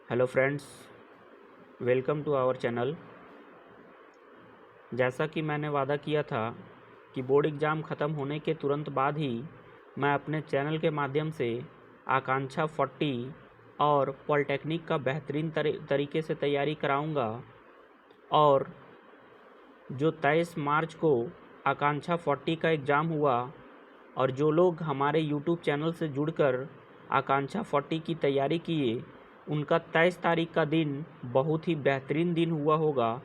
Hello friends, welcome to our channel. जैसा कि मैंने वादा किया था कि बोर्ड एग्ज़ाम ख़त्म होने के तुरंत बाद ही मैं अपने चैनल के माध्यम से आकांक्षा 40 और पॉलिटेक्निक का बेहतरीन तरीके से तैयारी कराऊंगा। और जो 23 मार्च को आकांक्षा 40 का एग्ज़ाम हुआ और जो लोग हमारे यूट्यूब चैनल से जुड़कर आकांक्षा 40 की तैयारी किए, उनका 23 तारीख का दिन बहुत ही बेहतरीन दिन हुआ होगा।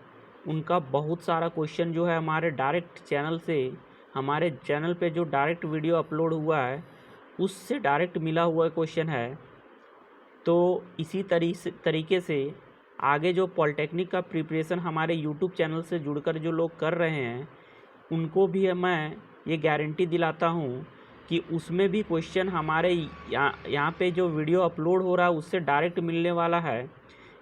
उनका बहुत सारा क्वेश्चन जो है हमारे डायरेक्ट चैनल से, हमारे चैनल पे जो डायरेक्ट वीडियो अपलोड हुआ है उससे डायरेक्ट मिला हुआ क्वेश्चन है। तो इसी तरीके से आगे जो पॉलिटेक्निक का प्रिपरेशन हमारे यूट्यूब चैनल से जुड़कर जो लोग कर रहे हैं, उनको भी मैं ये गारंटी दिलाता हूँ कि उसमें भी क्वेश्चन हमारे यहाँ पे जो वीडियो अपलोड हो रहा है उससे डायरेक्ट मिलने वाला है।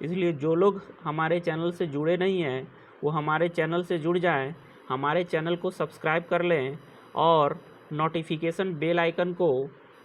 इसलिए जो लोग हमारे चैनल से जुड़े नहीं हैं वो हमारे चैनल से जुड़ जाएं, हमारे चैनल को सब्सक्राइब कर लें और नोटिफिकेशन बेल आइकन को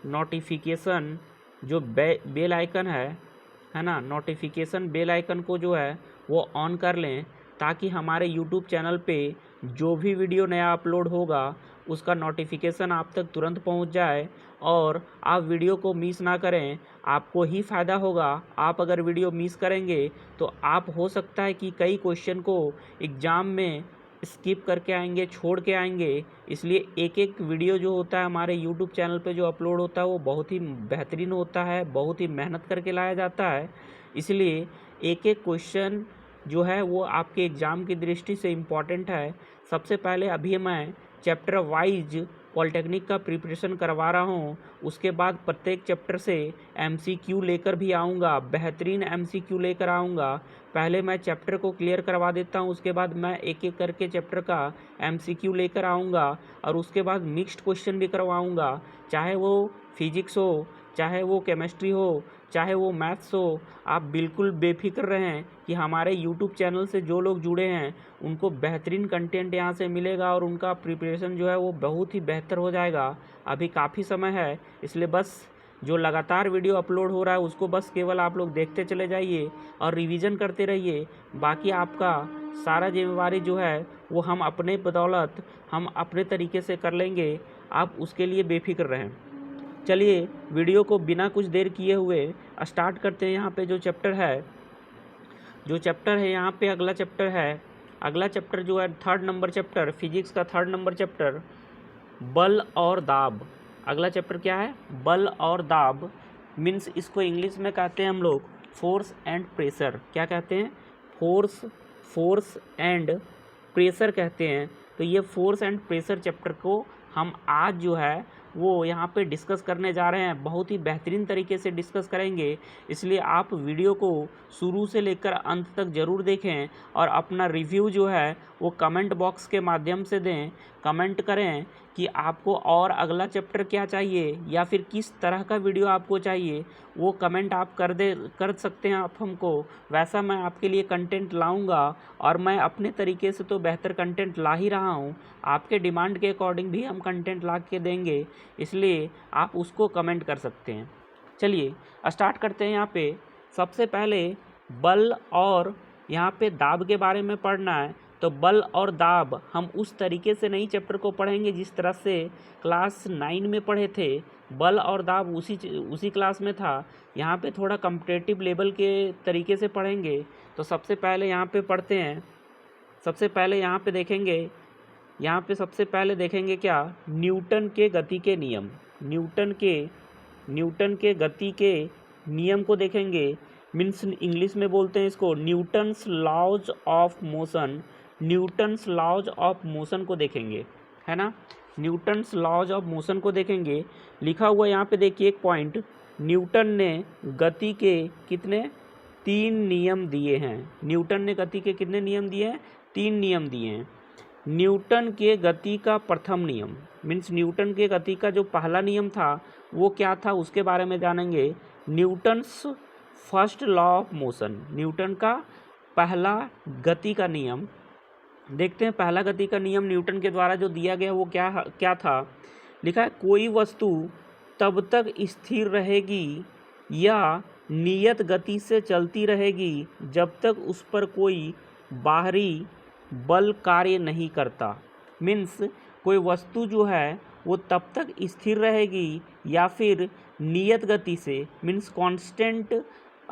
नोटिफिकेशन जो बेल आइकन है ना, नोटिफिकेशन बेल आइकन को जो है वो ऑन कर लें, ताकि हमारे यूट्यूब चैनल पे जो भी वीडियो नया अपलोड होगा उसका नोटिफिकेशन आप तक तुरंत पहुंच जाए और आप वीडियो को मिस ना करें। आपको ही फ़ायदा होगा। आप अगर वीडियो मिस करेंगे तो आप हो सकता है कि कई क्वेश्चन को एग्ज़ाम में स्किप करके आएंगे, छोड़ के आएंगे। इसलिए एक एक वीडियो जो होता है हमारे यूट्यूब चैनल पे जो अपलोड होता है वो बहुत ही बेहतरीन होता है, बहुत ही मेहनत करके लाया जाता है। इसलिए एक एक क्वेश्चन जो है वो आपके एग्ज़ाम की दृष्टि से इम्पॉर्टेंट है। सबसे पहले अभी मैं चैप्टर वाइज पॉलिटेक्निक का प्रिपरेशन करवा रहा हूँ। उसके बाद प्रत्येक चैप्टर से एमसीक्यू लेकर भी आऊँगा, बेहतरीन एमसीक्यू लेकर आऊँगा। पहले मैं चैप्टर को क्लियर करवा देता हूँ, उसके बाद मैं एक एक करके चैप्टर का एमसीक्यू लेकर आऊँगा और उसके बाद मिक्स्ड क्वेश्चन भी करवाऊँगा। चाहे वो फिजिक्स हो, चाहे वो केमिस्ट्री हो, चाहे वो मैथ्स हो। आप बिल्कुल बेफिक्र रहें कि हमारे यूट्यूब चैनल से जो लोग जुड़े हैं उनको बेहतरीन कंटेंट यहाँ से मिलेगा और उनका प्रिपरेशन जो है वो बहुत ही बेहतर हो जाएगा। अभी काफ़ी समय है, इसलिए बस जो लगातार वीडियो अपलोड हो रहा है उसको बस केवल आप लोग देखते चले जाइए और रिवीजन करते रहिए। बाकी आपका सारा जिम्मेवारी जो है वो हम अपने बदौलत, हम अपने तरीके से कर लेंगे। आप उसके लिए बेफिक्र रहें। चलिए वीडियो को बिना कुछ देर किए हुए स्टार्ट करते हैं। यहाँ पे जो चैप्टर है यहाँ पे अगला चैप्टर जो है 3rd नंबर चैप्टर, फिजिक्स का 3rd नंबर चैप्टर, बल और दाब। अगला चैप्टर क्या है? बल और दाब। मीन्स इसको इंग्लिश में कहते हैं हम लोग फोर्स एंड प्रेशर। क्या कहते हैं? फोर्स एंड प्रेशर कहते हैं। तो ये फोर्स एंड प्रेशर चैप्टर को हम आज जो है वो यहाँ पे डिस्कस करने जा रहे हैं। बहुत ही बेहतरीन तरीके से डिस्कस करेंगे, इसलिए आप वीडियो को शुरू से लेकर अंत तक ज़रूर देखें और अपना रिव्यू जो है वो कमेंट बॉक्स के माध्यम से दें। कमेंट करें कि आपको और अगला चैप्टर क्या चाहिए या फिर किस तरह का वीडियो आपको चाहिए। वो कमेंट आप कर सकते हैं आप हमको। वैसा मैं आपके लिए कंटेंट लाऊंगा और मैं अपने तरीके से तो बेहतर कंटेंट ला ही रहा हूँ। आपके डिमांड के अकॉर्डिंग भी हम कंटेंट ला के देंगे, इसलिए आप उसको कमेंट कर सकते हैं। चलिए स्टार्ट करते हैं। यहाँ पे सबसे पहले बल और यहाँ पे दाब के बारे में पढ़ना है। तो बल और दाब हम उस तरीके से नहीं चैप्टर को पढ़ेंगे जिस तरह से क्लास 9 में पढ़े थे। बल और दाब उसी क्लास में था। यहाँ पे थोड़ा कम्पिटेटिव लेवल के तरीके से पढ़ेंगे। तो सबसे पहले यहाँ पे पढ़ते हैं। सबसे पहले यहाँ पे देखेंगे, सबसे पहले देखेंगे क्या? न्यूटन के गति के नियम। न्यूटन के गति के नियम को देखेंगे। मीन्स इंग्लिश में बोलते हैं इसको Newton's laws of motion. Newton's laws of motion को देखेंगे, है ना। न्यूटन्स लॉज ऑफ मोशन को देखेंगे। लिखा हुआ यहाँ पे देखिए एक पॉइंट, न्यूटन ने गति के कितने? 3 नियम दिए हैं। न्यूटन ने गति के कितने नियम दिए हैं? 3 नियम दिए हैं। न्यूटन के गति का प्रथम नियम, मीन्स न्यूटन के गति का जो पहला नियम था वो क्या था उसके बारे में जानेंगे। Newton's first law of motion, Newton का पहला गति का नियम। देखते हैं पहला गति का नियम न्यूटन के द्वारा जो दिया गया वो क्या था। लिखा है कोई वस्तु तब तक स्थिर रहेगी या नियत गति से चलती रहेगी जब तक उस पर कोई बाहरी बल कार्य नहीं करता। मीन्स कोई वस्तु जो है वो तब तक स्थिर रहेगी या फिर नियत गति से, मीन्स कांस्टेंट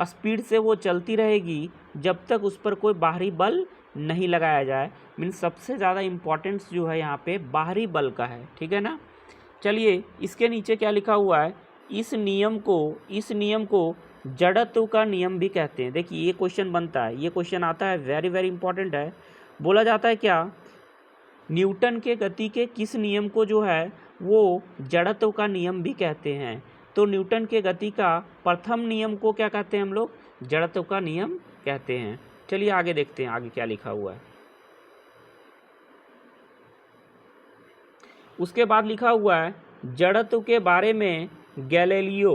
स्पीड से वो चलती रहेगी जब तक उस पर कोई बाहरी बल नहीं लगाया जाए। मीन्स सबसे ज़्यादा इम्पोर्टेंस जो है यहाँ पे बाहरी बल का है, ठीक है ना। चलिए इसके नीचे क्या लिखा हुआ है, इस नियम को जड़त्व का नियम भी कहते हैं। देखिए ये क्वेश्चन बनता है, ये क्वेश्चन आता है, वेरी वेरी इंपॉर्टेंट है। बोला जाता है क्या, न्यूटन के गति के किस नियम को जो है वो जड़त्व का नियम भी कहते हैं। तो न्यूटन के गति का प्रथम नियम को क्या कहते हैं हम लोग, जड़त्व का नियम कहते हैं। चलिए आगे देखते हैं आगे क्या लिखा हुआ है। उसके बाद लिखा हुआ है जड़त्व के बारे में गैलीलियो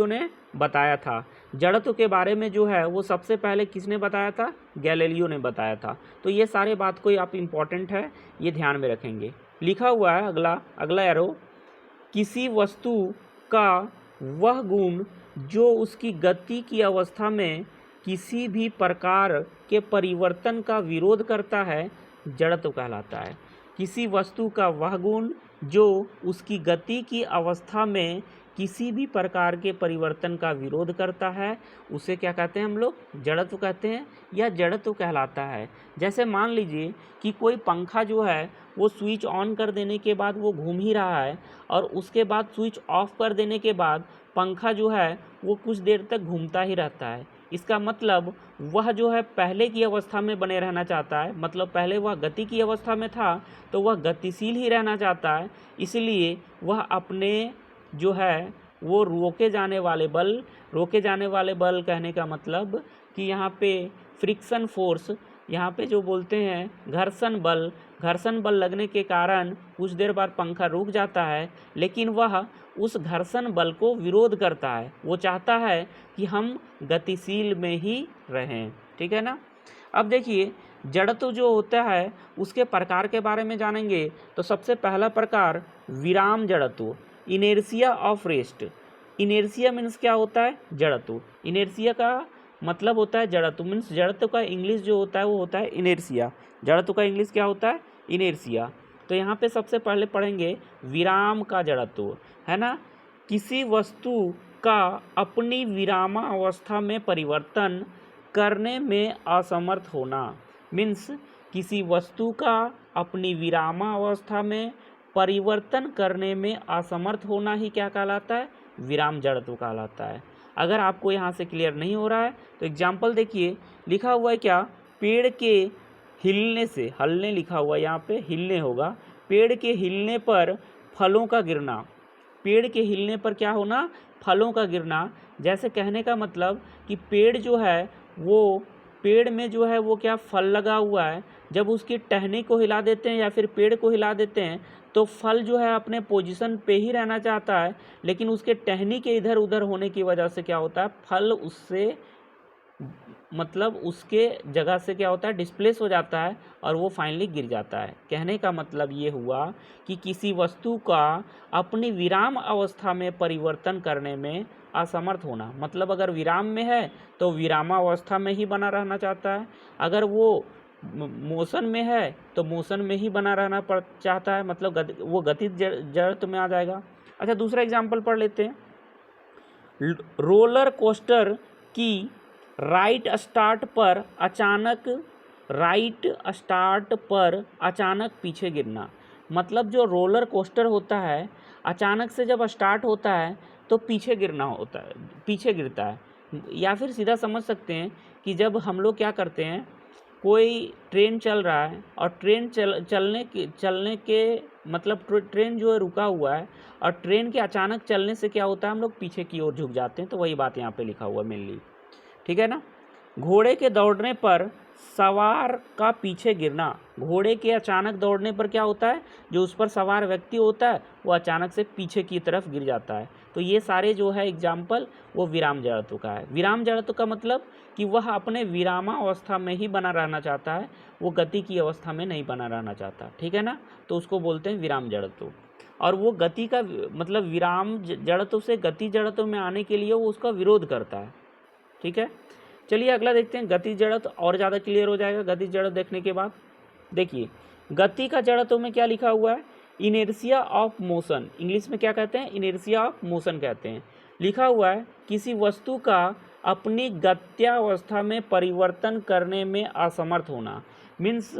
ने बताया था। जड़त्व के बारे में जो है वो सबसे पहले किसने बताया था, गैलीलियो ने बताया था। तो ये सारे बात कोई आप इम्पोर्टेंट है, ये ध्यान में रखेंगे। लिखा हुआ है अगला एरो, किसी वस्तु का वह गुण जो उसकी गति की अवस्था में किसी भी प्रकार के परिवर्तन का विरोध करता है, जड़त्व कहलाता है। किसी वस्तु का वह गुण जो उसकी गति की अवस्था में किसी भी प्रकार के परिवर्तन का विरोध करता है, उसे क्या कहते हैं हम लोग, जड़त्व कहते हैं या जड़त्व कहलाता है। जैसे मान लीजिए कि कोई पंखा जो है वो स्विच ऑन कर देने के बाद वो घूम ही रहा है और उसके बाद स्विच ऑफ कर देने के बाद पंखा जो है वो कुछ देर तक घूमता ही रहता है। इसका मतलब वह जो है पहले की अवस्था में बने रहना चाहता है, मतलब पहले वह गति की अवस्था में था तो वह गतिशील ही रहना चाहता है। इसलिए वह अपने जो है वो रोके जाने वाले बल कहने का मतलब कि यहाँ पे फ्रिक्शन फोर्स, यहाँ पे जो बोलते हैं घर्षण बल लगने के कारण कुछ देर बाद पंखा रुक जाता है, लेकिन वह उस घर्षण बल को विरोध करता है। वो चाहता है कि हम गतिशील में ही रहें, ठीक है ना। अब देखिए जड़त्व जो होता है उसके प्रकार के बारे में जानेंगे। तो सबसे पहला प्रकार विराम जड़त्व, इनेर्शिया ऑफ रेस्ट। इनेर्शिया मीन्स क्या होता है, जड़त्व। इनेर्शिया का मतलब होता है जड़त्व, मीन्स जड़त्व का इंग्लिश जो होता है वो होता है इनेर्शिया। जड़त्व का इंग्लिश क्या होता है, इनेर्शिया। तो यहाँ पे सबसे पहले पढ़ेंगे विराम का जड़त्व, है ना। किसी वस्तु का अपनी विरामावस्था में परिवर्तन करने में असमर्थ होना, मीन्स किसी वस्तु का अपनी विरामावस्था में परिवर्तन करने में असमर्थ होना ही क्या कहलाता है, विराम जड़त्व कहलाता है। अगर आपको यहाँ से क्लियर नहीं हो रहा है तो एग्जाम्पल देखिए, लिखा हुआ है क्या, पेड़ के हिलने से, हलने लिखा हुआ है यहाँ पे, हिलने होगा, पेड़ के हिलने पर फलों का गिरना। पेड़ के हिलने पर क्या होना, फलों का गिरना। जैसे कहने का मतलब कि पेड़ जो है वो, पेड़ में जो है वो क्या फल लगा हुआ है, जब उसकी टहनी को हिला देते हैं या फिर पेड़ को हिला देते हैं तो फल जो है अपने पोजीशन पे ही रहना चाहता है, लेकिन उसके टहनी के इधर उधर होने की वजह से क्या होता है, फल उससे मतलब उसके जगह से क्या होता है, डिस्प्लेस हो जाता है और वो फाइनली गिर जाता है। कहने का मतलब ये हुआ कि किसी वस्तु का अपनी विराम अवस्था में परिवर्तन करने में असमर्थ होना, मतलब अगर विराम में है तो विरामावस्था में ही बना रहना चाहता है, अगर वो मोशन में है तो मोशन में ही बना रहना चाहता है, मतलब वो गतिज जड़त्व में आ जाएगा। अच्छा दूसरा एग्जाम्पल पढ़ लेते हैं। रोलर कोस्टर की राइट स्टार्ट पर अचानक पीछे गिरना, मतलब जो रोलर कोस्टर होता है अचानक से जब स्टार्ट होता है तो पीछे गिरता है। या फिर सीधा समझ सकते हैं कि जब हम लोग क्या करते हैं, कोई ट्रेन चल रहा है और ट्रेन चलने के मतलब ट्रेन जो है रुका हुआ है और ट्रेन के अचानक चलने से क्या होता है, हम लोग पीछे की ओर झुक जाते हैं। तो वही बात यहाँ पे लिखा हुआ है मेनली, ठीक है ना। घोड़े के दौड़ने पर सवार का पीछे गिरना, घोड़े के अचानक दौड़ने पर क्या होता है, जो उस पर सवार व्यक्ति होता है वो अचानक से पीछे की तरफ गिर जाता है। तो ये सारे जो है एग्जाम्पल वो विराम जड़त्व का है। विराम जड़त्व का मतलब कि वह अपने विरामावस्था में ही बना रहना चाहता है, वो गति की अवस्था में नहीं बना रहना चाहता, ठीक है ना। तो उसको बोलते हैं विराम जड़त्व। और वो गति का मतलब विराम जड़त्व से गति जड़त्व में आने के लिए वो उसका विरोध करता है। ठीक है, चलिए अगला देखते हैं। गति जड़त्व और ज़्यादा क्लियर हो जाएगा गति जड़त्व देखने के बाद। देखिए गति का जड़त्व में क्या लिखा हुआ है, इनर्शिया ऑफ मोशन, इंग्लिश में क्या कहते हैं, इनर्शिया ऑफ मोशन कहते हैं। लिखा हुआ है किसी वस्तु का अपनी गत्यावस्था में परिवर्तन करने में असमर्थ होना। मीन्स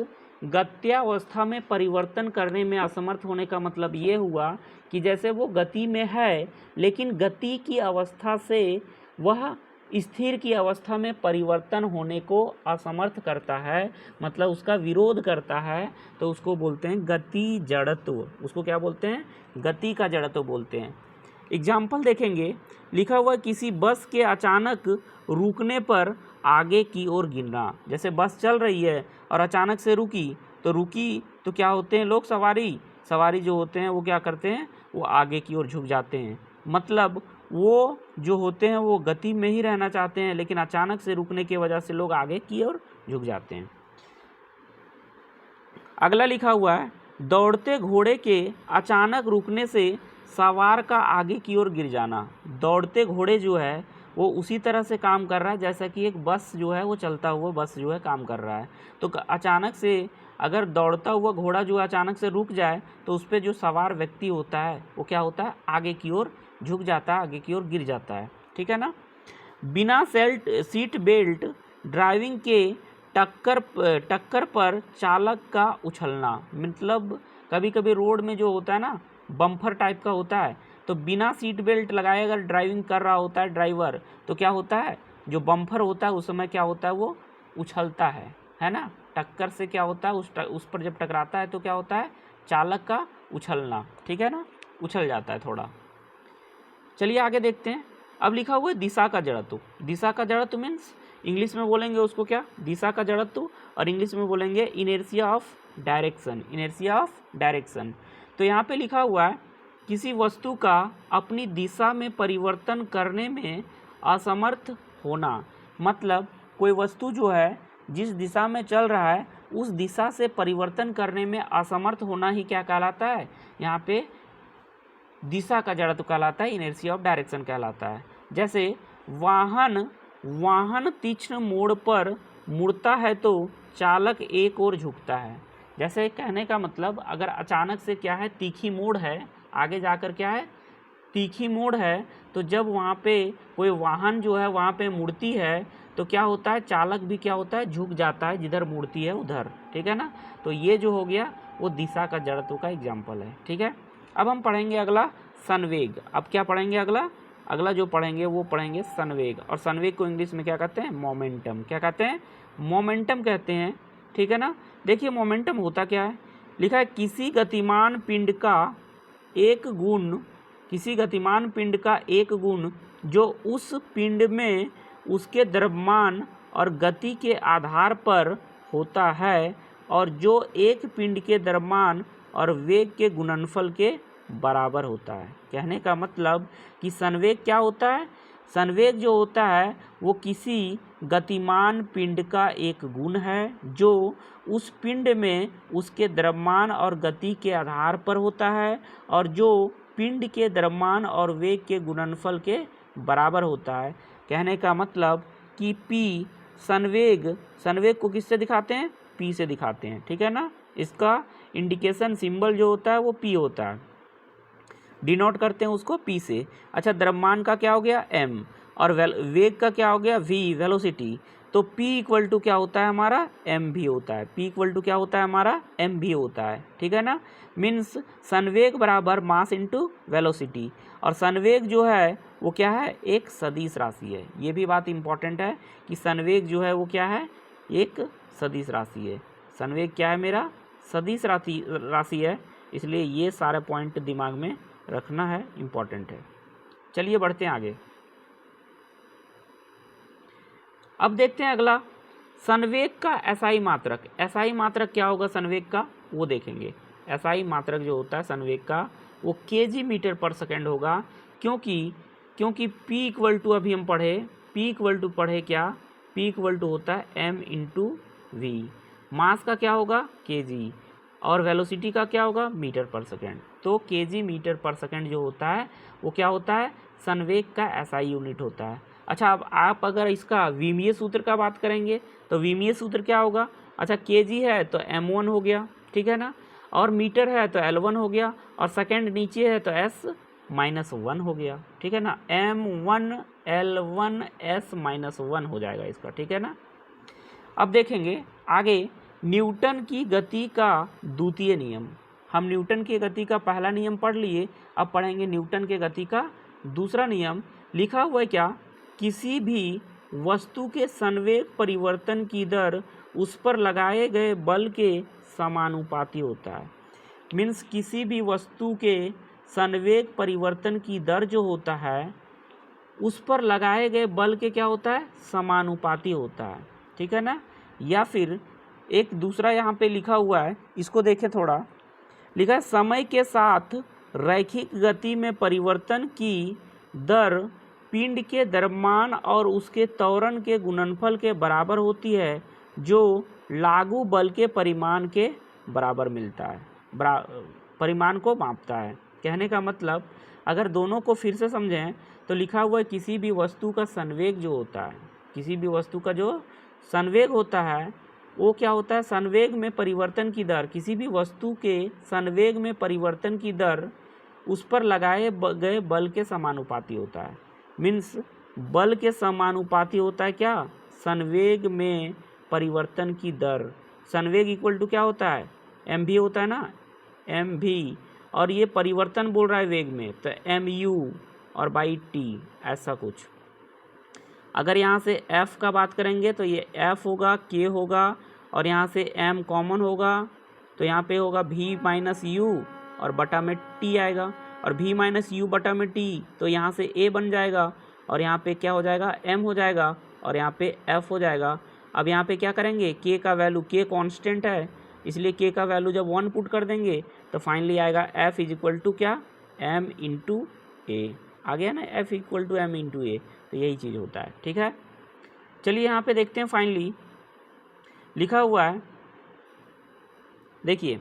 गत्यावस्था में परिवर्तन करने में असमर्थ होने का मतलब ये हुआ कि जैसे वो गति में है लेकिन गति की अवस्था से वह स्थिर की अवस्था में परिवर्तन होने को असमर्थ करता है, मतलब उसका विरोध करता है, तो उसको बोलते हैं गति जड़त्व। उसको क्या बोलते हैं, गति का जड़त्व बोलते हैं। एग्जाम्पल देखेंगे, लिखा हुआ किसी बस के अचानक रुकने पर आगे की ओर गिरना। जैसे बस चल रही है और अचानक से रुकी तो क्या होते हैं लोग, सवारी जो होते हैं वो क्या करते हैं, वो आगे की ओर झुक जाते हैं। मतलब वो जो होते हैं वो गति में ही रहना चाहते हैं लेकिन अचानक से रुकने की वजह से लोग आगे की ओर झुक जाते हैं। अगला लिखा हुआ है दौड़ते घोड़े के अचानक रुकने से सवार का आगे की ओर गिर जाना। दौड़ते घोड़े जो है वो उसी तरह से काम कर रहा है जैसा कि एक बस जो है वो चलता हुआ बस जो है काम कर रहा है। तो अचानक से अगर दौड़ता हुआ घोड़ा जो अचानक से रुक जाए तो उस पर जो सवार व्यक्ति होता है वो क्या होता है, आगे की ओर झुक जाता है, आगे की ओर गिर जाता है। ठीक है ना। बिना सीट बेल्ट ड्राइविंग के टक्कर पर चालक का उछलना। मतलब कभी कभी रोड में जो होता है ना बम्पर टाइप का होता है, तो बिना सीट बेल्ट लगाए अगर ड्राइविंग कर रहा होता है ड्राइवर तो क्या होता है, जो बम्पर होता है उस समय क्या होता है, वो उछलता है ना। टक्कर से क्या होता है, उस पर जब टकराता है तो क्या होता है, चालक का उछलना। ठीक है ना, उछल जाता है थोड़ा। चलिए आगे देखते हैं। अब लिखा हुआ है दिशा का जड़त्व। दिशा का जड़त्व मीन्स इंग्लिश में बोलेंगे उसको क्या, दिशा का जड़त्व, और इंग्लिश में बोलेंगे inertia of direction, inertia of direction. तो यहाँ पे लिखा हुआ है किसी वस्तु का अपनी दिशा में परिवर्तन करने में असमर्थ होना। मतलब कोई वस्तु जो है जिस दिशा में चल रहा है उस दिशा से परिवर्तन करने में असमर्थ होना ही क्या कहलाता है, यहाँ पे दिशा का जड़त्व कहलाता है, इनर्शिया ऑफ डायरेक्शन कहलाता है। जैसे वाहन तीक्ष्ण मोड़ पर मुड़ता है तो चालक एक ओर झुकता है। जैसे कहने का मतलब अगर अचानक से क्या है, तीखी मोड़ है, आगे जाकर क्या है, तीखी मोड़ है, तो जब वहाँ पे कोई वाहन जो है वहाँ पे मुड़ती है तो क्या होता है, चालक भी क्या होता है, झुक जाता है जिधर मुड़ती है उधर। ठीक है ना। तो ये जो हो गया वो दिशा का जड़त्व का एग्जाम्पल है। ठीक है। अब हम पढ़ेंगे अगला संवेग। अब क्या पढ़ेंगे, अगला जो पढ़ेंगे वो पढ़ेंगे संवेग। और संवेग को इंग्लिश में क्या कहते हैं, मोमेंटम। क्या कहते हैं, मोमेंटम कहते हैं। ठीक है ना। देखिए मोमेंटम होता क्या है, लिखा है किसी गतिमान पिंड का एक गुण जो उस पिंड में उसके द्रव्यमान और गति के आधार पर होता है और जो एक पिंड के द्रव्यमान और वेग के गुणनफल के बराबर होता है। कहने का मतलब कि संवेग क्या होता है, संवेग जो होता है वो किसी गतिमान पिंड का एक गुण है जो उस पिंड में उसके द्रव्यमान और गति के आधार पर होता है और जो पिंड के द्रव्यमान और वेग के गुणनफल के बराबर होता है। कहने का मतलब कि P संवेग को किससे दिखाते हैं, P से दिखाते हैं। ठीक है ना। इसका इंडिकेशन सिंबल जो होता है वो P होता है, डिनोट करते हैं उसको P से। अच्छा, द्रव्यमान का क्या हो गया M, और वेग का क्या हो गया V, वेलोसिटी। तो P इक्वल टू क्या होता है हमारा, M भी होता है। P इक्वल टू क्या होता है हमारा, M भी होता है। ठीक है ना। मीन्स संवेग बराबर मास इंटू वेलोसिटी। और संवेग जो है वो क्या है, एक सदिश राशि है। ये भी बात इंपॉर्टेंट है कि संवेग जो है वो क्या है, एक सदिश राशि है। संवेग क्या है मेरा, सदिश राशि है, इसलिए ये सारे पॉइंट दिमाग में रखना है, इम्पॉर्टेंट है। चलिए बढ़ते हैं आगे। अब देखते हैं अगला संवेग का एसआई मात्रक। एसआई मात्रक क्या होगा संवेग का, वो देखेंगे। एसआई मात्रक जो होता है संवेग का वो केजी मीटर पर सेकेंड होगा, क्योंकि P इक्वल टू अभी हम पढ़े, P इक्वल टू पढ़े क्या, P इक्वल टू होता है M इंटू वी। मास का क्या होगा केजी और वेलोसिटी का क्या होगा मीटर पर सेकेंड। तो केजी मीटर पर सेकंड जो होता है वो क्या होता है, संवेग का एसआई यूनिट होता है। अच्छा, अब आप अगर इसका विमीय सूत्र का बात करेंगे तो विमीय सूत्र क्या होगा, अच्छा केजी है तो m1 हो गया, ठीक है ना, और मीटर है तो L1 हो गया, और सेकंड नीचे है तो S-1 हो गया, ठीक है ना, M1 L1 S-1 हो जाएगा इसका, ठीक है ना। अब देखेंगे आगे न्यूटन की गति का द्वितीय नियम। हम न्यूटन की गति का पहला नियम पढ़ लिए, अब पढ़ेंगे न्यूटन के गति का दूसरा नियम। लिखा हुआ है क्या, किसी भी वस्तु के संवेग परिवर्तन की दर उस पर लगाए गए बल के समानुपाती होता है। मीन्स किसी भी वस्तु के संवेग परिवर्तन की दर जो होता है उस पर लगाए गए बल के क्या होता है, समानुपाती होता है, ठीक है ना। या फिर एक दूसरा यहाँ पे लिखा हुआ है, इसको देखें थोड़ा, लिखा है समय के साथ रैखिक गति में परिवर्तन की दर पिंड के द्रव्यमान और उसके त्वरण के गुणनफल के बराबर होती है, जो लागू बल के परिमाण के बराबर मिलता है, परिमाण को मापता है। कहने का मतलब अगर दोनों को फिर से समझें तो लिखा हुआ है किसी भी वस्तु का संवेग जो होता है, किसी भी वस्तु का जो संवेग होता है वो क्या होता है, संवेग में परिवर्तन की दर, किसी भी वस्तु के संवेग में परिवर्तन की दर उस पर लगाए गए बल के समानुपाती होता है। मीन्स बल के समानुपाती होता है क्या, संवेग में परिवर्तन की दर। संवेग इक्वल टू क्या होता है, एम भी होता है ना, एम भी, और ये परिवर्तन बोल रहा है वेग में तो एम यू और बाई टी, ऐसा कुछ। अगर यहाँ से f का बात करेंगे तो ये f होगा, k होगा, और यहाँ से m कॉमन होगा तो यहाँ पे होगा v माइनस यू और बटा में t आएगा, और v माइनस यू बटा में t तो यहाँ से a बन जाएगा, और यहाँ पे क्या हो जाएगा, m हो जाएगा, और यहाँ पे f हो जाएगा। अब यहाँ पे क्या करेंगे, k का वैल्यू, k कांस्टेंट है इसलिए k का वैल्यू जब 1 पुट कर देंगे तो फाइनली आएगा f इज इक्वल टू क्या, m इंटू ए, आ गया ना, f equal to m into A, तो यही चीज़ होता है, ठीक है। चलिए यहाँ पे देखते हैं, फाइनली लिखा हुआ है, देखिए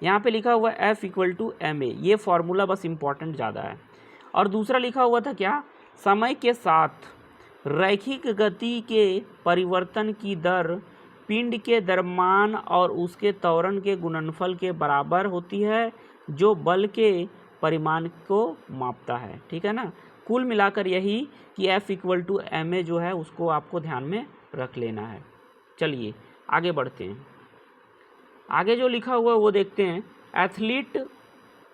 यहाँ पे लिखा हुआ है f equal to M A, ये फॉर्मूला बस इम्पॉर्टेंट ज़्यादा है। और दूसरा लिखा हुआ था क्या, समय के साथ रैखिक गति के परिवर्तन की दर पिंड के द्रव्यमान और उसके त्वरण के गुणनफल के बराबर होती है, जो बल के परिमाण को मापता है, ठीक है ना। कुल मिलाकर यही कि f equal to M A जो है उसको आपको ध्यान में रख लेना है। चलिए आगे बढ़ते हैं, आगे जो लिखा हुआ है वो देखते हैं।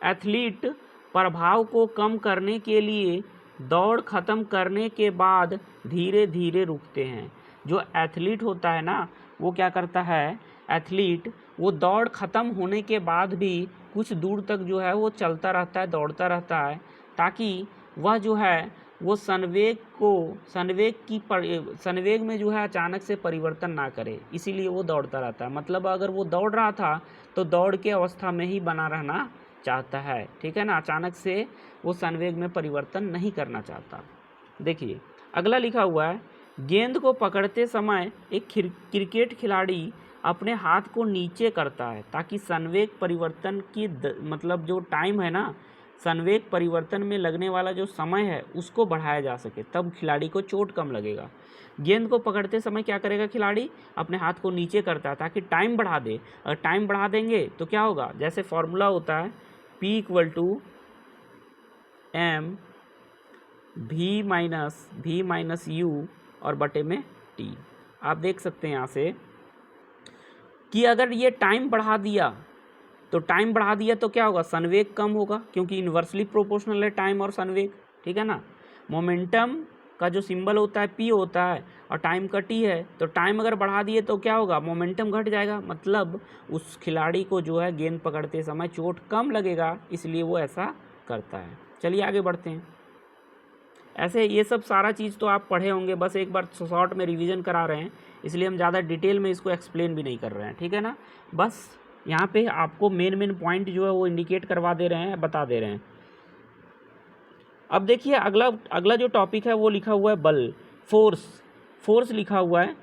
एथलीट प्रभाव को कम करने के लिए दौड़ खत्म करने के बाद धीरे धीरे रुकते हैं। जो एथलीट होता है ना वो क्या करता है, एथलीट वो दौड़ ख़त्म होने के बाद भी कुछ दूर तक जो है वो चलता रहता है, दौड़ता रहता है, ताकि वह जो है वो संवेग में जो है अचानक से परिवर्तन ना करे, इसीलिए वो दौड़ता रहता है। मतलब अगर वो दौड़ रहा था तो दौड़ के अवस्था में ही बना रहना चाहता है, ठीक है ना, अचानक से वो संवेग में परिवर्तन नहीं करना चाहता। देखिए अगला लिखा हुआ है, गेंद को पकड़ते समय एक क्रिकेट खिलाड़ी अपने हाथ को नीचे करता है ताकि संवेग परिवर्तन की मतलब जो टाइम है ना, संवेग परिवर्तन में लगने वाला जो समय है उसको बढ़ाया जा सके, तब खिलाड़ी को चोट कम लगेगा। गेंद को पकड़ते समय क्या करेगा खिलाड़ी, अपने हाथ को नीचे करता है ताकि टाइम बढ़ा दे। अगर टाइम बढ़ा देंगे तो क्या होगा, जैसे फॉर्मूला होता है P इक्वल टू एम भी माइनस यू और बटे में T। आप देख सकते हैं यहाँ से कि अगर ये टाइम बढ़ा दिया तो क्या होगा, संवेग कम होगा, क्योंकि इन्वर्सली प्रोपोर्शनल है टाइम और संवेग, ठीक है ना। मोमेंटम का जो सिंबल होता है P होता है और टाइम का T है, तो टाइम अगर बढ़ा दिए तो क्या होगा, मोमेंटम घट जाएगा, मतलब उस खिलाड़ी को जो है गेंद पकड़ते समय चोट कम लगेगा, इसलिए वो ऐसा करता है। चलिए आगे बढ़ते हैं। ऐसे ये सब सारा चीज़ तो आप पढ़े होंगे, बस एक बार शॉर्ट में रिवीजन करा रहे हैं, इसलिए हम ज़्यादा डिटेल में इसको एक्सप्लेन भी नहीं कर रहे हैं, ठीक है ना। बस यहाँ पे आपको मेन पॉइंट जो है वो इंडिकेट करवा दे रहे हैं, बता दे रहे हैं। अब देखिए अगला जो टॉपिक है वो लिखा हुआ है बल, फोर्स लिखा हुआ है।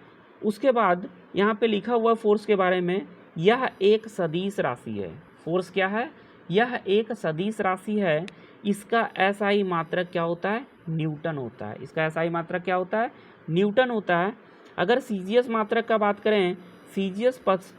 उसके बाद यहाँ पे लिखा हुआ है फोर्स के बारे में, यह एक सदिश राशि है। फोर्स क्या है, यह एक सदिश राशि है। इसका एसआई मात्रक क्या होता है? न्यूटन होता है। इसका एसआई मात्रक क्या होता है? न्यूटन होता है। अगर सीजीएस मात्रक का बात करें, सीजीएस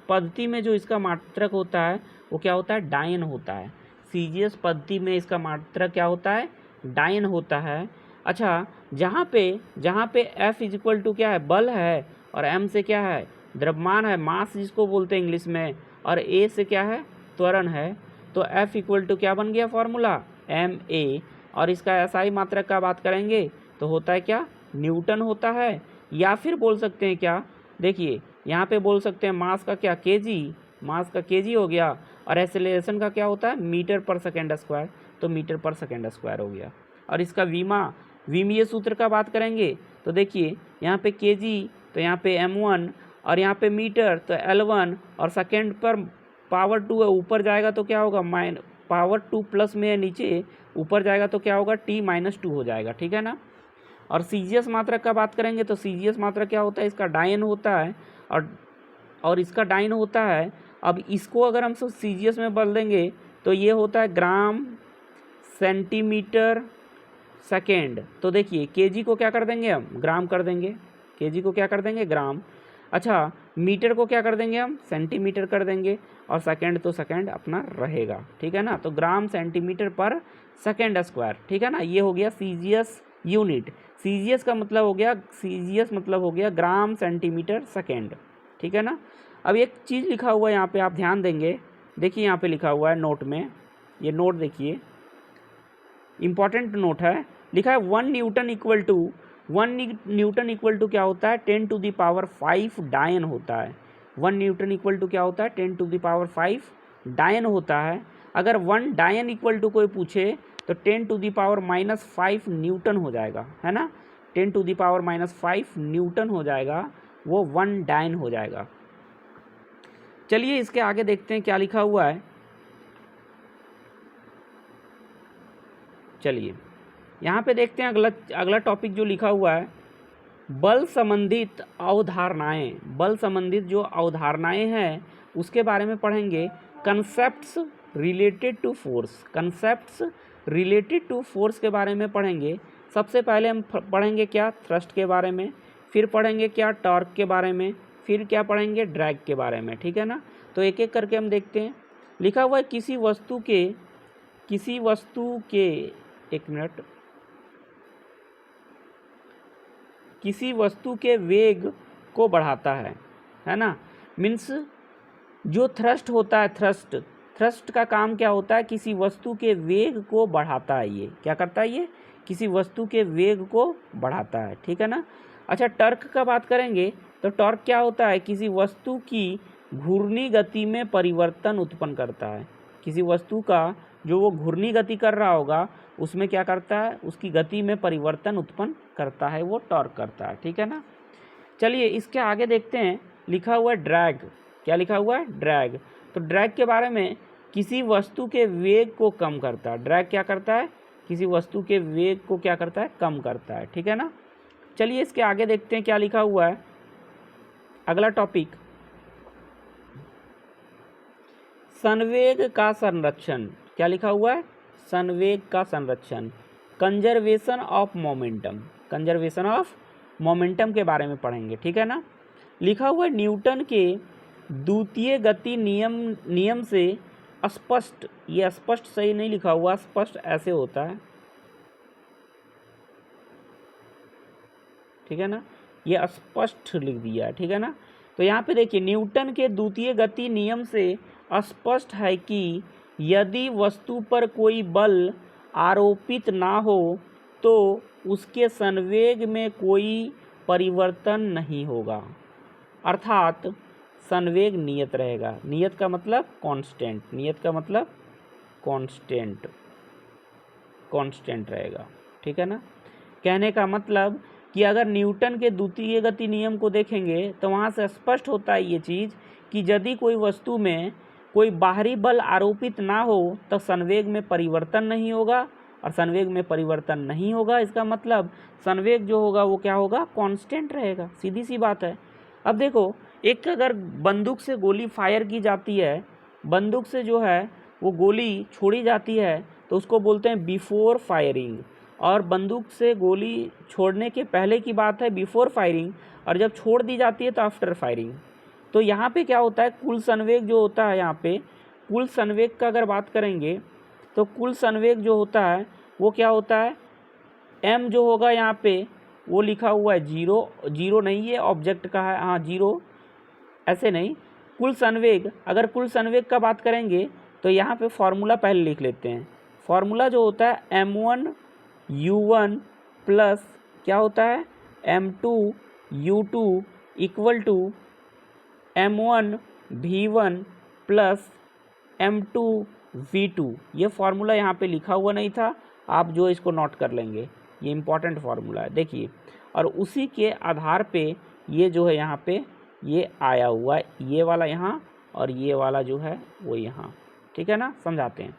पद्धति में जो इसका मात्रक होता है वो क्या होता है? डायन होता है। सीजीएस पद्धति में इसका मात्रक क्या होता है? डायन होता है। अच्छा, जहाँ पे एफ इज इक्वल टू क्या है? बल है, और एम से क्या है? द्रव्यमान है, मास जिसको बोलते हैं इंग्लिश में, और ए से क्या है? त्वरण है। तो एफ इक्वल टू क्या बन गया फॉर्मूला? M A. और इसका एसआई मात्रक का बात करेंगे तो होता है क्या? न्यूटन होता है। या फिर बोल सकते हैं क्या? देखिए यहाँ पे बोल सकते हैं मास का क्या? केजी। मास का केजी हो गया, और एक्सेलरेशन का क्या होता है? मीटर पर सेकेंड स्क्वायर। तो मीटर पर सेकेंड स्क्वायर हो गया। और इसका विमीय सूत्र का बात करेंगे तो देखिए यहाँ पे केजी तो यहाँ पे m1, और यहाँ पे मीटर तो L1, और सेकेंड पर पावर 2 है, ऊपर जाएगा तो क्या होगा? पावर 2 प्लस में है नीचे, ऊपर जाएगा तो क्या होगा? t-2 हो जाएगा। ठीक है ना। और सीजीएस मात्रक का बात करेंगे तो सीजीएस मात्रक क्या होता है? इसका डायन होता है, और इसका डायन होता है। अब इसको अगर हम सब सीजीएस में बदल देंगे तो ये होता है ग्राम सेंटीमीटर सेकेंड। तो देखिए केजी को क्या कर देंगे हम? ग्राम कर देंगे। केजी को क्या कर देंगे? ग्राम। अच्छा, मीटर को क्या कर देंगे हम? सेंटीमीटर कर देंगे। और सेकेंड तो सेकेंड अपना रहेगा। ठीक है ना। तो ग्राम सेंटीमीटर पर सेकेंड स्क्वायर। ठीक है ना। ये हो गया सीजीएस यूनिट। सीजीएस का मतलब हो गया, सीजीएस मतलब हो गया ग्राम सेंटीमीटर सेकेंड। ठीक है ना। अब एक चीज़ लिखा हुआ है यहाँ पे, आप ध्यान देंगे। देखिए यहाँ पे लिखा हुआ है नोट में, ये नोट देखिए, इंपॉर्टेंट नोट है। लिखा है 1 न्यूटन इक्वल टू क्या होता है? 10⁵ डायन होता है। 1 न्यूटन इक्वल टू क्या होता है? 10⁵ डायन होता है। अगर 1 डायन इक्वल टू कोई पूछे तो 10⁻⁻5 न्यूटन हो जाएगा, है ना। 10⁻⁻5 न्यूटन हो जाएगा, वो 1 डायन हो जाएगा। चलिए इसके आगे देखते हैं क्या लिखा हुआ है। चलिए यहाँ पे देखते हैं अगला टॉपिक जो लिखा हुआ है, बल संबंधित अवधारणाएं। बल संबंधित जो अवधारणाएं हैं उसके बारे में पढ़ेंगे। Concepts related to force. Concepts related to force के बारे में पढ़ेंगे। सबसे पहले हम पढ़ेंगे क्या? थ्रस्ट के बारे में। फिर पढ़ेंगे क्या? टॉर्क के बारे में। फिर क्या पढ़ेंगे? ड्रैग के बारे में। ठीक है ना। तो एक एक करके हम देखते हैं। लिखा हुआ है किसी वस्तु के एक मिनट, किसी वस्तु के वेग को बढ़ाता है ना। मीन्स जो थ्रस्ट होता है, थ्रस्ट का काम क्या होता है? किसी वस्तु के वेग को बढ़ाता है। ये क्या करता है? ये किसी वस्तु के वेग को बढ़ाता है। ठीक है ना। अच्छा, टॉर्क का बात करेंगे तो टॉर्क क्या होता है? किसी वस्तु की घूर्णी गति में परिवर्तन उत्पन्न करता है। किसी वस्तु का जो वो घूर्णी गति कर रहा होगा उसमें क्या करता है? उसकी गति में परिवर्तन उत्पन्न करता है, वो टॉर्क करता है। ठीक है ना। चलिए इसके आगे देखते हैं। लिखा हुआ है ड्रैग। क्या लिखा हुआ है? ड्रैग। तो ड्रैग के बारे में, किसी वस्तु के वेग को कम करता है। ड्रैग क्या करता है? किसी वस्तु के वेग को क्या करता है? कम करता है। ठीक है ना। चलिए इसके आगे देखते हैं क्या लिखा हुआ है। अगला टॉपिक, संवेग का संरक्षण। क्या लिखा हुआ है? संवेग का संरक्षण। Conservation of momentum. Conservation of momentum के बारे में पढ़ेंगे। ठीक है ना। लिखा हुआ है न्यूटन के द्वितीय गति नियम से स्पष्ट। ये स्पष्ट सही नहीं लिखा हुआ, स्पष्ट ऐसे होता है। ठीक है ना। ये स्पष्ट लिख दिया है। ठीक है ना। तो यहाँ पे देखिए, न्यूटन के द्वितीय गति नियम से स्पष्ट है कि यदि वस्तु पर कोई बल आरोपित ना हो तो उसके संवेग में कोई परिवर्तन नहीं होगा, अर्थात संवेग नियत रहेगा। नियत का मतलब कांस्टेंट। नियत का मतलब कांस्टेंट रहेगा। ठीक है ना। कहने का मतलब कि अगर न्यूटन के द्वितीय गति नियम को देखेंगे तो वहाँ से स्पष्ट होता है ये चीज़ कि यदि कोई वस्तु में कोई बाहरी बल आरोपित ना हो तो संवेग में परिवर्तन नहीं होगा, और संवेग में परिवर्तन नहीं होगा इसका मतलब संवेग जो होगा वो क्या होगा? कांस्टेंट रहेगा। सीधी सी बात है। अब देखो, एक अगर बंदूक से गोली फायर की जाती है, बंदूक से जो है वो गोली छोड़ी जाती है तो उसको बोलते हैं बिफोर फायरिंग, और बंदूक से गोली छोड़ने के पहले की बात है बिफोर फायरिंग, और जब छोड़ दी जाती है तो आफ्टर फायरिंग। तो यहाँ पे क्या होता है, कुल संवेग जो होता है, यहाँ पे कुल संवेग का अगर बात करेंगे तो कुल संवेग जो होता है वो क्या होता है, m जो होगा यहाँ पे वो लिखा हुआ है जीरो, जीरो नहीं है ऑब्जेक्ट का है, हाँ जीरो ऐसे नहीं, कुल संवेग, अगर कुल संवेग का बात करेंगे तो यहाँ पे फॉर्मूला पहले लिख लेते हैं। फॉर्मूला जो होता है m1 u1 प्लस क्या होता है m2 u2 equal to m1 v1 plus m2 v2। ये फार्मूला यहाँ पे लिखा हुआ नहीं था, आप जो इसको नोट कर लेंगे, ये इम्पॉर्टेंट फार्मूला है देखिए, और उसी के आधार पे ये जो है यहाँ पे ये आया हुआ है, ये वाला यहाँ और ये वाला जो है वो यहाँ, ठीक है ना, समझाते हैं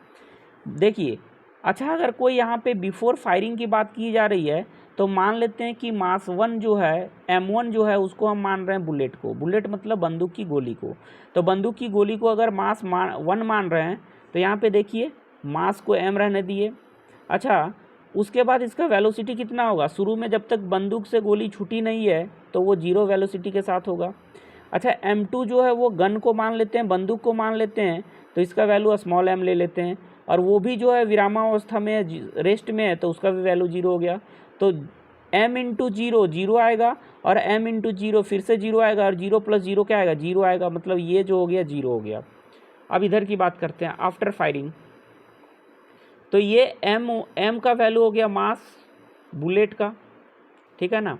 देखिए। अच्छा, अगर कोई यहाँ पे बिफोर फायरिंग की बात की जा रही है तो मान लेते हैं कि मास 1 जो है m1 जो है उसको हम मान रहे हैं बुलेट को, बुलेट मतलब बंदूक की गोली को, तो बंदूक की गोली को अगर मास 1 मान रहे हैं तो यहाँ पे देखिए मास को m रहने दिए। अच्छा, उसके बाद इसका वेलोसिटी कितना होगा, शुरू में जब तक बंदूक से गोली छूटी नहीं है तो वो 0 वेलोसिटी के साथ होगा। अच्छा, m2 जो है वो गन को मान लेते हैं, बंदूक को मान लेते हैं, तो इसका वैल्यू स्मॉल m ले लेते हैं, और वो भी जो है विरामावस्था में रेस्ट में है तो उसका भी वैल्यू 0 हो गया। तो m इंटू 0 0 आएगा, और m इंटू 0 फिर से 0 आएगा, और 0 प्लस 0 क्या आएगा 0 आएगा, मतलब ये जो हो गया 0 हो गया। अब इधर की बात करते हैं आफ्टर फायरिंग, तो ये m का वैल्यू हो गया मास बुलेट का, ठीक है ना,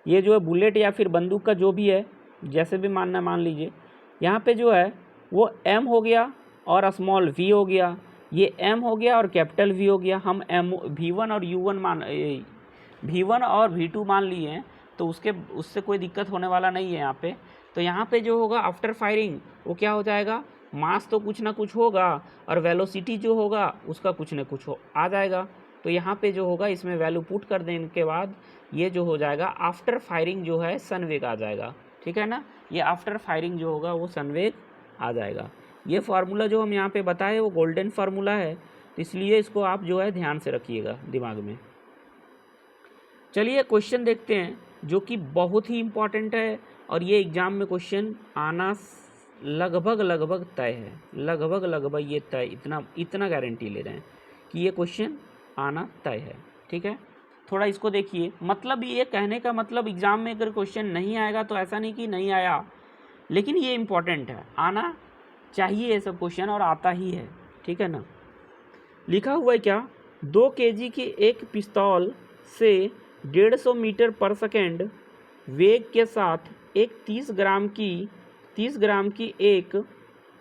ये जो है बुलेट या फिर बंदूक का जो भी है जैसे भी मानना मान लीजिए, यहाँ पे जो है वो m हो गया और स्मॉल v हो गया, ये m हो गया और कैपिटल V हो गया। हम v1 और u1 v1 और v2 मान लिए हैं तो उससे कोई दिक्कत होने वाला नहीं है यहाँ पे। तो यहाँ पे जो होगा आफ्टर फायरिंग वो क्या हो जाएगा, मास तो कुछ ना कुछ होगा और वेलोसिटी जो होगा उसका कुछ ना कुछ आ जाएगा। तो यहाँ पे जो होगा इसमें वैल्यू पुट कर देने के बाद ये जो हो जाएगा आफ्टर फायरिंग जो है संवेग आ जाएगा, ठीक है ना, ये आफ्टर फायरिंग जो होगा वो संवेग आ जाएगा। ये फार्मूला जो हम यहाँ पे बताए वो गोल्डन फार्मूला है, तो इसलिए इसको आप जो है ध्यान से रखिएगा दिमाग में। चलिए क्वेश्चन देखते हैं जो कि बहुत ही इम्पॉर्टेंट है, और ये एग्ज़ाम में क्वेश्चन आना लगभग तय है, लगभग ये तय, इतना गारंटी ले रहे हैं कि ये क्वेश्चन आना तय है, ठीक है। थोड़ा इसको देखिए, मतलब ये कहने का मतलब एग्ज़ाम में अगर क्वेश्चन नहीं आएगा तो ऐसा नहीं कि नहीं आया, लेकिन ये इम्पॉर्टेंट है, आना चाहिए ये सब क्वेश्चन और आता ही है, ठीक है ना। लिखा हुआ है क्या, 2 kg की एक पिस्तौल से 150 मीटर पर सेकेंड वेग के साथ एक 30 ग्राम की एक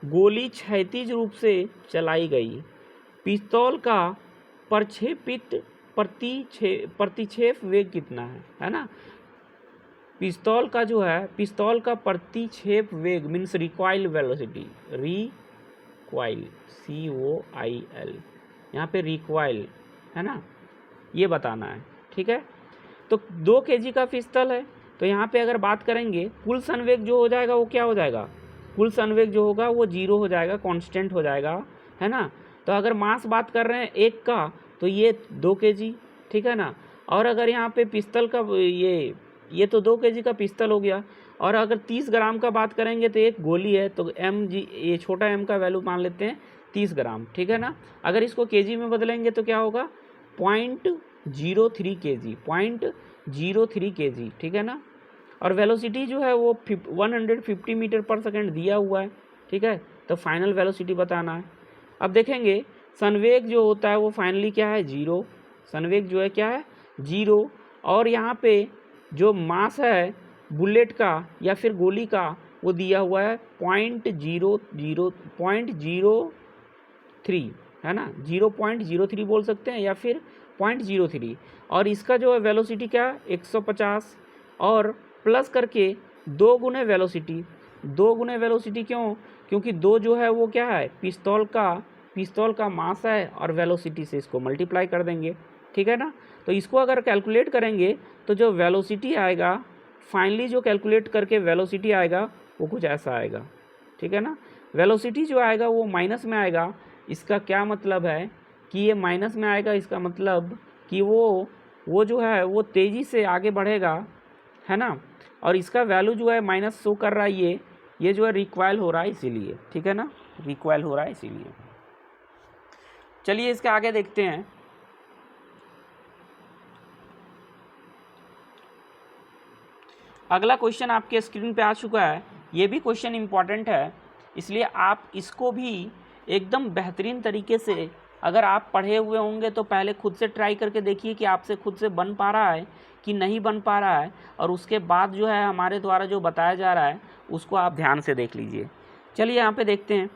गोली क्षैतिज रूप से चलाई गई। पिस्तौल का प्रतिक्षेप वेग कितना है ना। पिस्तौल का जो है, पिस्तौल का प्रतिक्षेप वेग means recoil velocity, recoil COIL, यहाँ पे रिकॉइल है ना, ये बताना है, ठीक है। तो 2 kg का पिस्तौल है, तो यहाँ पे अगर बात करेंगे कुल संवेग जो हो जाएगा वो क्या हो जाएगा, कुल संवेग जो होगा वो 0 हो जाएगा, कांस्टेंट हो जाएगा, है ना। तो अगर मास बात कर रहे हैं एक का तो ये 2 kg, ठीक है ना। और अगर यहाँ पे पिस्तौल का ये तो 2 kg का पिस्तौल हो गया, और अगर 30 ग्राम का बात करेंगे तो एक गोली है, तो ये छोटा m का वैल्यू मान लेते हैं 30 ग्राम, ठीक है ना। अगर इसको kg में बदलेंगे तो क्या होगा 0.03 kg, 0.03 kg, ठीक है ना। और वेलोसिटी जो है वो 150 मीटर पर सेकेंड दिया हुआ है, ठीक है, तो फाइनल वेलोसिटी बताना है। अब देखेंगे संवेग जो होता है वो फाइनली क्या है 0, संवेग जो है क्या है 0, और यहाँ पे जो मास है बुलेट का या फिर गोली का वो दिया हुआ है 0.03 है ना, 0.03 बोल सकते हैं या फिर 0.03, और इसका जो है वेलोसिटी क्या 150, और प्लस करके 2 गुने वेलोसिटी, 2 गुने वेलोसिटी क्यों, क्योंकि 2 जो है वो क्या है पिस्तौल का मास है, और वेलोसिटी से इसको मल्टीप्लाई कर देंगे, ठीक है ना। तो इसको अगर कैलकुलेट करेंगे तो जो वेलोसिटी आएगा फाइनली, जो कैलकुलेट करके वेलोसिटी आएगा वो कुछ ऐसा आएगा, ठीक है ना। वेलोसिटी जो आएगा वो माइनस में आएगा। इसका क्या मतलब है कि ये माइनस में आएगा, इसका मतलब कि वो जो है वो तेज़ी से आगे बढ़ेगा, है ना। और इसका वैल्यू जो है माइनस शो कर रहा है, ये जो है रिक्वाइल हो रहा है इसीलिए, ठीक है ना, रिक्वाइल हो रहा है इसीलिए। चलिए इसके आगे देखते हैं। अगला क्वेश्चन आपके स्क्रीन पे आ चुका है। ये भी क्वेश्चन इंपॉर्टेंट है, इसलिए आप इसको भी एकदम बेहतरीन तरीके से अगर आप पढ़े हुए होंगे तो पहले खुद से ट्राई करके देखिए कि आपसे खुद से बन पा रहा है कि नहीं बन पा रहा है, और उसके बाद जो है हमारे द्वारा जो बताया जा रहा है उसको आप ध्यान से देख लीजिए। चलिए यहाँ पे देखते हैं।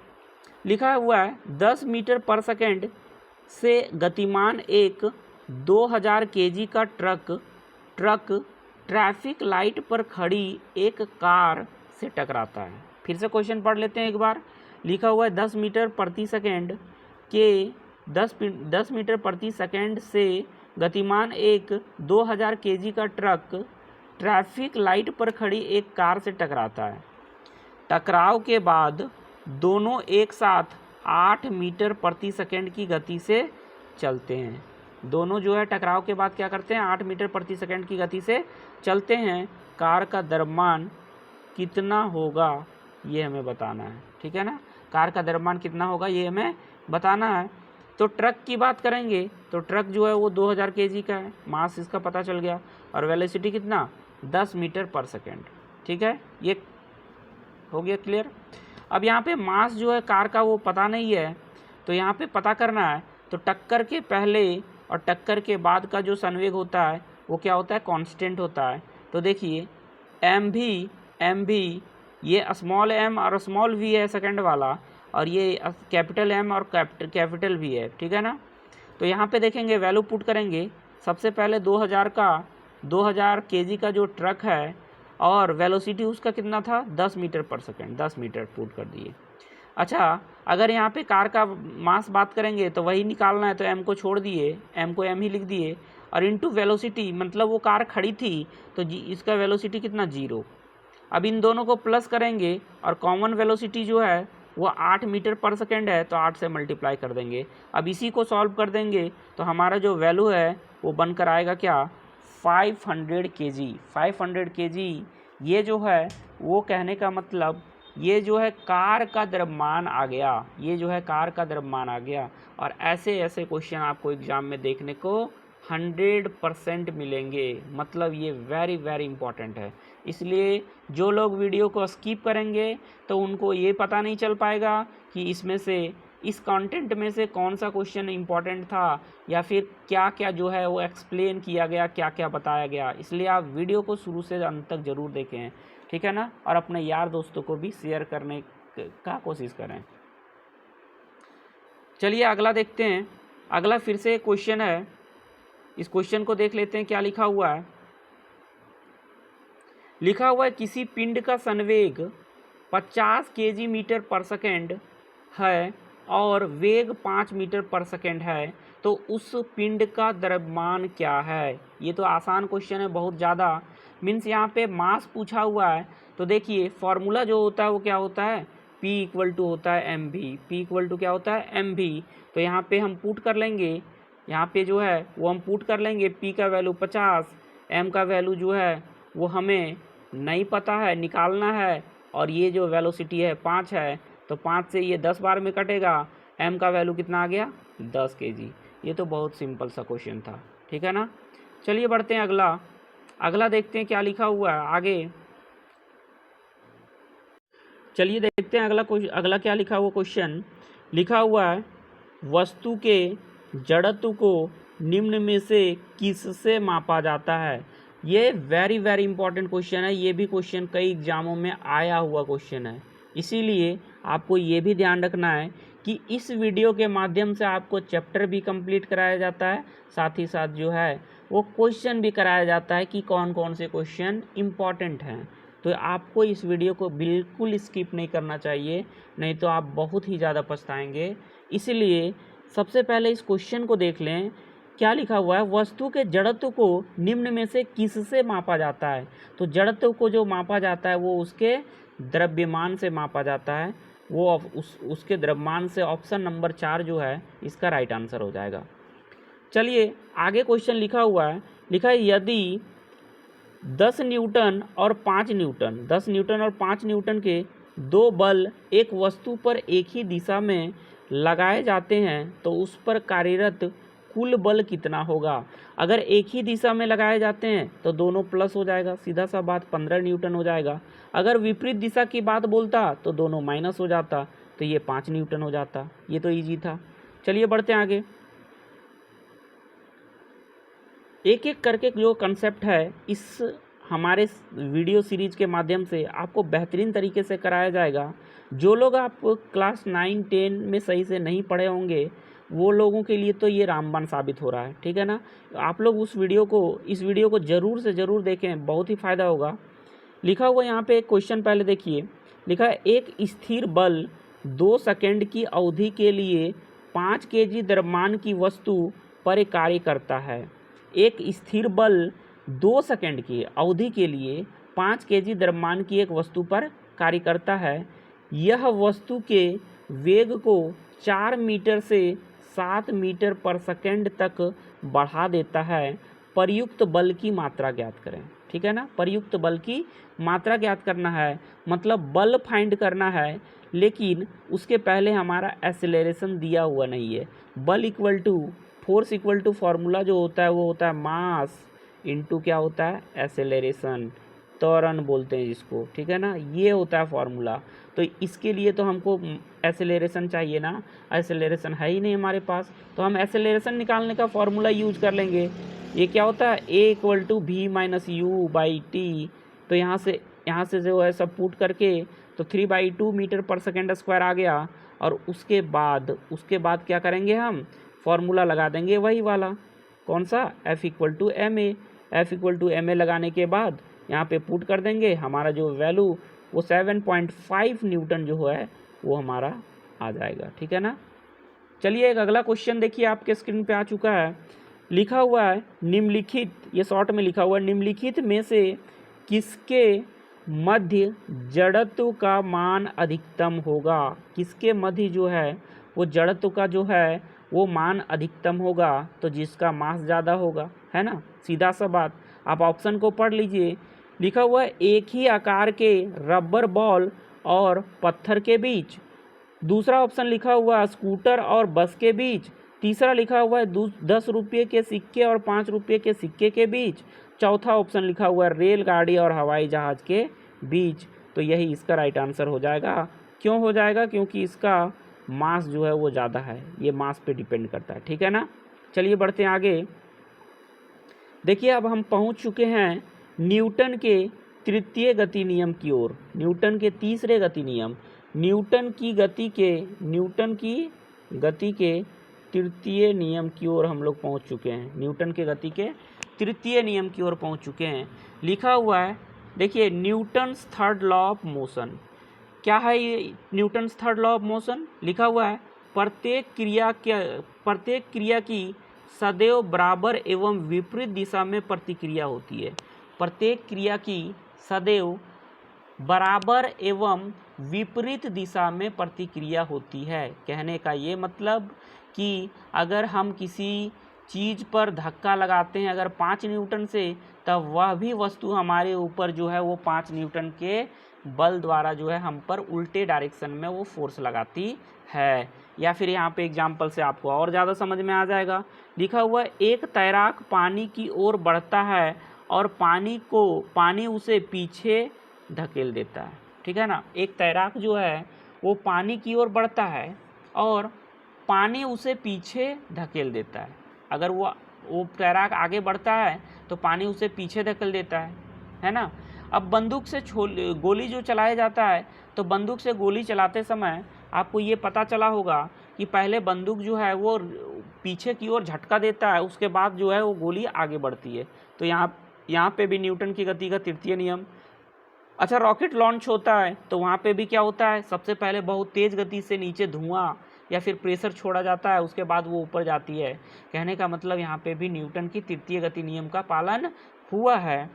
लिखा हुआ है 10 मीटर पर सेकेंड से गतिमान एक 2000 केजी का ट्रक ट्रैफिक लाइट पर खड़ी एक कार से टकराता है। फिर से क्वेश्चन पढ़ लेते हैं एक बार। लिखा हुआ है 10 मीटर प्रति सेकेंड के 10 मीटर प्रति सेकेंड से गतिमान एक 2000 केजी का ट्रक ट्रैफिक लाइट पर खड़ी एक कार से टकराता है। टकराव के बाद दोनों एक साथ 8 मीटर प्रति सेकेंड की गति से चलते हैं। दोनों जो है टकराव के बाद क्या करते हैं, 8 मीटर प्रति सेकेंड की गति से चलते हैं। कार का द्रव्यमान कितना होगा ये हमें बताना है, ठीक है ना। कार का द्रव्यमान कितना होगा ये हमें बताना है। तो ट्रक की बात करेंगे तो ट्रक जो है वो 2000 केजी का है, मास इसका पता चल गया, और वेलोसिटी कितना 10 मीटर पर सेकेंड, ठीक है, ये हो गया क्लियर। अब यहाँ पे मास जो है कार का वो पता नहीं है, तो यहाँ पे पता करना है। तो टक्कर के पहले और टक्कर के बाद का जो संवेग होता है वो क्या होता है, कांस्टेंट होता है। तो देखिए एम भी ये स्मॉल एम और स्मॉल वी है सेकंड वाला, और ये कैपिटल एम और कैपिटल वी है, ठीक है ना। तो यहाँ पे देखेंगे वैल्यू पुट करेंगे। सबसे पहले 2000 केजी का जो ट्रक है और वेलोसिटी उसका कितना था 10 मीटर पर सेकेंड, 10 मीटर पुट कर दिए। अच्छा, अगर यहाँ पे कार का मास बात करेंगे तो वही निकालना है, तो एम को छोड़ दिए, एम को एम ही लिख दिए, और इनटू वेलोसिटी मतलब वो कार खड़ी थी तो इसका वेलोसिटी कितना 0। अब इन दोनों को प्लस करेंगे और कॉमन वेलोसिटी जो है वो 8 मीटर पर सेकेंड है, तो 8 से मल्टीप्लाई कर देंगे। अब इसी को सॉल्व कर देंगे तो हमारा जो वैल्यू है वो बनकर आएगा क्या 500 केजी। 500 केजी ये जो है वो कहने का मतलब ये जो है कार का द्रव्यमान आ गया, ये जो है कार का द्रव्यमान आ गया। और ऐसे ऐसे क्वेश्चन आपको एग्जाम में देखने को 100% मिलेंगे, मतलब ये वेरी वेरी इंपॉर्टेंट है। इसलिए जो लोग वीडियो को स्किप करेंगे तो उनको ये पता नहीं चल पाएगा कि इसमें से इस कंटेंट में से कौन सा क्वेश्चन इंपॉर्टेंट था, या फिर क्या क्या जो है वो एक्सप्लेन किया गया, क्या क्या बताया गया। इसलिए आप वीडियो को शुरू से अंत तक ज़रूर देखें, ठीक है ना, और अपने यार दोस्तों को भी शेयर करने का कोशिश करें। चलिए अगला देखते हैं। अगला फिर से क्वेश्चन है, इस क्वेश्चन को देख लेते हैं क्या लिखा हुआ है। लिखा हुआ है किसी पिंड का संवेग 50 केजी मीटर पर सेकेंड है और वेग 5 मीटर पर सेकेंड है, तो उस पिंड का द्रव्यमान क्या है। ये तो आसान क्वेश्चन है बहुत ज़्यादा, मीन्स यहाँ पे मास पूछा हुआ है। तो देखिए फॉर्मूला जो होता है वो क्या होता है, P इक्वल टू होता है एम भी। P इक्वल टू क्या होता है एम भी। तो यहाँ पे हम पुट कर लेंगे, यहाँ पे जो है वो हम पुट कर लेंगे। P का वैल्यू 50, M का वैल्यू जो है वो हमें नहीं पता है, निकालना है, और ये जो वेलोसिटी है 5 है, तो 5 से ये 10 बार में कटेगा। M का वैल्यू कितना आ गया 10 केजी। ये तो बहुत सिंपल सा क्वेश्चन था, ठीक है ना। चलिए बढ़ते हैं अगला देखते हैं क्या लिखा हुआ है आगे। चलिए देखते हैं अगला क्या लिखा हुआ क्वेश्चन। लिखा हुआ है वस्तु के जड़त्व को निम्न में से किससे मापा जाता है। ये वेरी वेरी इंपॉर्टेंट क्वेश्चन है। ये भी क्वेश्चन कई एग्जामों में आया हुआ क्वेश्चन है, इसीलिए आपको ये भी ध्यान रखना है कि इस वीडियो के माध्यम से आपको चैप्टर भी कंप्लीट कराया जाता है, साथ ही साथ जो है वो क्वेश्चन भी कराया जाता है कि कौन कौन से क्वेश्चन इम्पॉर्टेंट हैं। तो आपको इस वीडियो को बिल्कुल स्किप नहीं करना चाहिए, नहीं तो आप बहुत ही ज़्यादा पछताएंगे। इसलिए सबसे पहले इस क्वेश्चन को देख लें। क्या लिखा हुआ है, वस्तु के जड़त्व को निम्न में से किससे मापा जाता है। तो जड़त्व को जो मापा जाता है वो उसके द्रव्यमान से मापा जाता है। वो उसके द्रव्यमान से ऑप्शन नंबर 4 जो है इसका राइट आंसर हो जाएगा। चलिए आगे क्वेश्चन लिखा हुआ है, लिखा है यदि 10 न्यूटन और 5 न्यूटन 10 न्यूटन और 5 न्यूटन के दो बल एक वस्तु पर एक ही दिशा में लगाए जाते हैं तो उस पर कार्यरत कुल बल कितना होगा। अगर एक ही दिशा में लगाए जाते हैं तो दोनों प्लस हो जाएगा, सीधा सा बात 15 न्यूटन हो जाएगा। अगर विपरीत दिशा की बात बोलता तो दोनों माइनस हो जाता, तो ये 5 न्यूटन हो जाता। ये तो ईजी था। चलिए बढ़ते हैं आगे। एक एक करके जो कंसेप्ट है इस हमारे वीडियो सीरीज के माध्यम से आपको बेहतरीन तरीके से कराया जाएगा। जो लोग आप क्लास 9, 10 में सही से नहीं पढ़े होंगे वो लोगों के लिए तो ये रामबाण साबित हो रहा है, ठीक है ना। आप लोग इस वीडियो को ज़रूर से ज़रूर देखें, बहुत ही फ़ायदा होगा। लिखा हुआ यहाँ पे एक क्वेश्चन पहले देखिए, लिखा है एक स्थिर बल 2 सेकंड की अवधि के लिए 5 केजी द्रव्यमान की वस्तु पर कार्य करता है। एक स्थिर बल 2 सेकंड की अवधि के लिए 5 केजी द्रव्यमान की एक वस्तु पर कार्य करता है। यह वस्तु के वेग को 4 मीटर से 7 मीटर पर सेकंड तक बढ़ा देता है। प्रयुक्त बल की मात्रा ज्ञात करें, ठीक है ना। प्रयुक्त बल की मात्रा ज्ञात करना है, मतलब बल फाइंड करना है, लेकिन उसके पहले हमारा एक्सेलरेशन दिया हुआ नहीं है। बल equal to force equal to formula जो होता है वो होता है मास इनटू क्या होता है एक्सेलरेशन, त्वरण बोलते हैं जिसको, ठीक है ना। ये होता है फार्मूला। तो इसके लिए तो हमको एक्सेलरेशन चाहिए ना, एक्सेलरेशन है ही नहीं हमारे पास, तो हम एक्सेलरेशन निकालने का फार्मूला यूज कर लेंगे। ये क्या होता है a equal to V minus U by T. तो यहाँ से जो है सब पुट करके तो 3/2 मीटर पर सेकेंड स्क्वायर आ गया। और उसके बाद क्या करेंगे, हम फार्मूला लगा देंगे वही वाला, कौन सा, F equal to M A. F equal to M A लगाने के बाद यहाँ पे पुट कर देंगे, हमारा जो वैल्यू वो 7.5 न्यूटन जो है वो हमारा आ जाएगा, ठीक है ना। चलिए एक अगला क्वेश्चन देखिए, आपके स्क्रीन पे आ चुका है। लिखा हुआ है निम्नलिखित, ये शॉर्ट में लिखा हुआ है, निम्नलिखित में से किसके मध्य जड़त्व का मान अधिकतम होगा। किसके मध्य जो है वो जड़त्व का जो है वो मान अधिकतम होगा, तो जिसका मास ज़्यादा होगा, है ना, सीधा सा बात। आप ऑप्शन को पढ़ लीजिए। लिखा हुआ है एक ही आकार के रबर बॉल और पत्थर के बीच। दूसरा ऑप्शन लिखा हुआ है स्कूटर और बस के बीच। तीसरा लिखा हुआ है 10 रुपये के सिक्के और 5 रुपये के सिक्के के बीच। चौथा ऑप्शन लिखा हुआ है रेलगाड़ी और हवाई जहाज़ के बीच। तो यही इसका राइट आंसर हो जाएगा। क्यों हो जाएगा, क्योंकि इसका मास जो है वो ज़्यादा है, ये मास पे डिपेंड करता है, ठीक है ना। चलिए बढ़ते हैं आगे। देखिए अब हम पहुंच चुके हैं न्यूटन के तृतीय गति नियम की ओर, न्यूटन के तीसरे गति नियम, न्यूटन की गति के तृतीय नियम की ओर हम लोग पहुंच चुके हैं। न्यूटन के गति के तृतीय नियम की ओर पहुंच चुके हैं। लिखा हुआ है देखिए Newton's third law of motion. क्या है ये Newton's third law of motion? लिखा हुआ है प्रत्येक क्रिया की सदैव बराबर एवं विपरीत दिशा में प्रतिक्रिया होती है। प्रत्येक क्रिया की सदैव बराबर एवं विपरीत दिशा में प्रतिक्रिया होती है। कहने का ये मतलब कि अगर हम किसी चीज़ पर धक्का लगाते हैं अगर 5 न्यूटन से, तब वह भी वस्तु हमारे ऊपर जो है वो 5 न्यूटन के बल द्वारा जो है हम पर उल्टे डायरेक्शन में वो फोर्स लगाती है। या फिर यहाँ पे एग्जाम्पल से आपको और ज़्यादा समझ में आ जाएगा। लिखा हुआ है एक तैराक पानी की ओर बढ़ता है और पानी उसे पीछे धकेल देता है, ठीक है ना। एक तैराक जो है वो पानी की ओर बढ़ता है और पानी उसे पीछे धकेल देता है। अगर वो तैराक आगे बढ़ता है तो पानी उसे पीछे धकेल देता है ना। अब बंदूक से गोली जो चलाया जाता है, तो बंदूक से गोली चलाते समय आपको ये पता चला होगा कि पहले बंदूक जो है वो पीछे की ओर झटका देता है, उसके बाद जो है वो गोली आगे बढ़ती है। तो यहाँ पे भी न्यूटन की गति का तृतीय नियम। अच्छा, रॉकेट लॉन्च होता है तो वहाँ पे भी क्या होता है, सबसे पहले बहुत तेज़ गति से नीचे धुआं या फिर प्रेशर छोड़ा जाता है, उसके बाद वो ऊपर जाती है। कहने का मतलब यहाँ पे भी न्यूटन की तृतीय गति नियम का पालन हुआ है।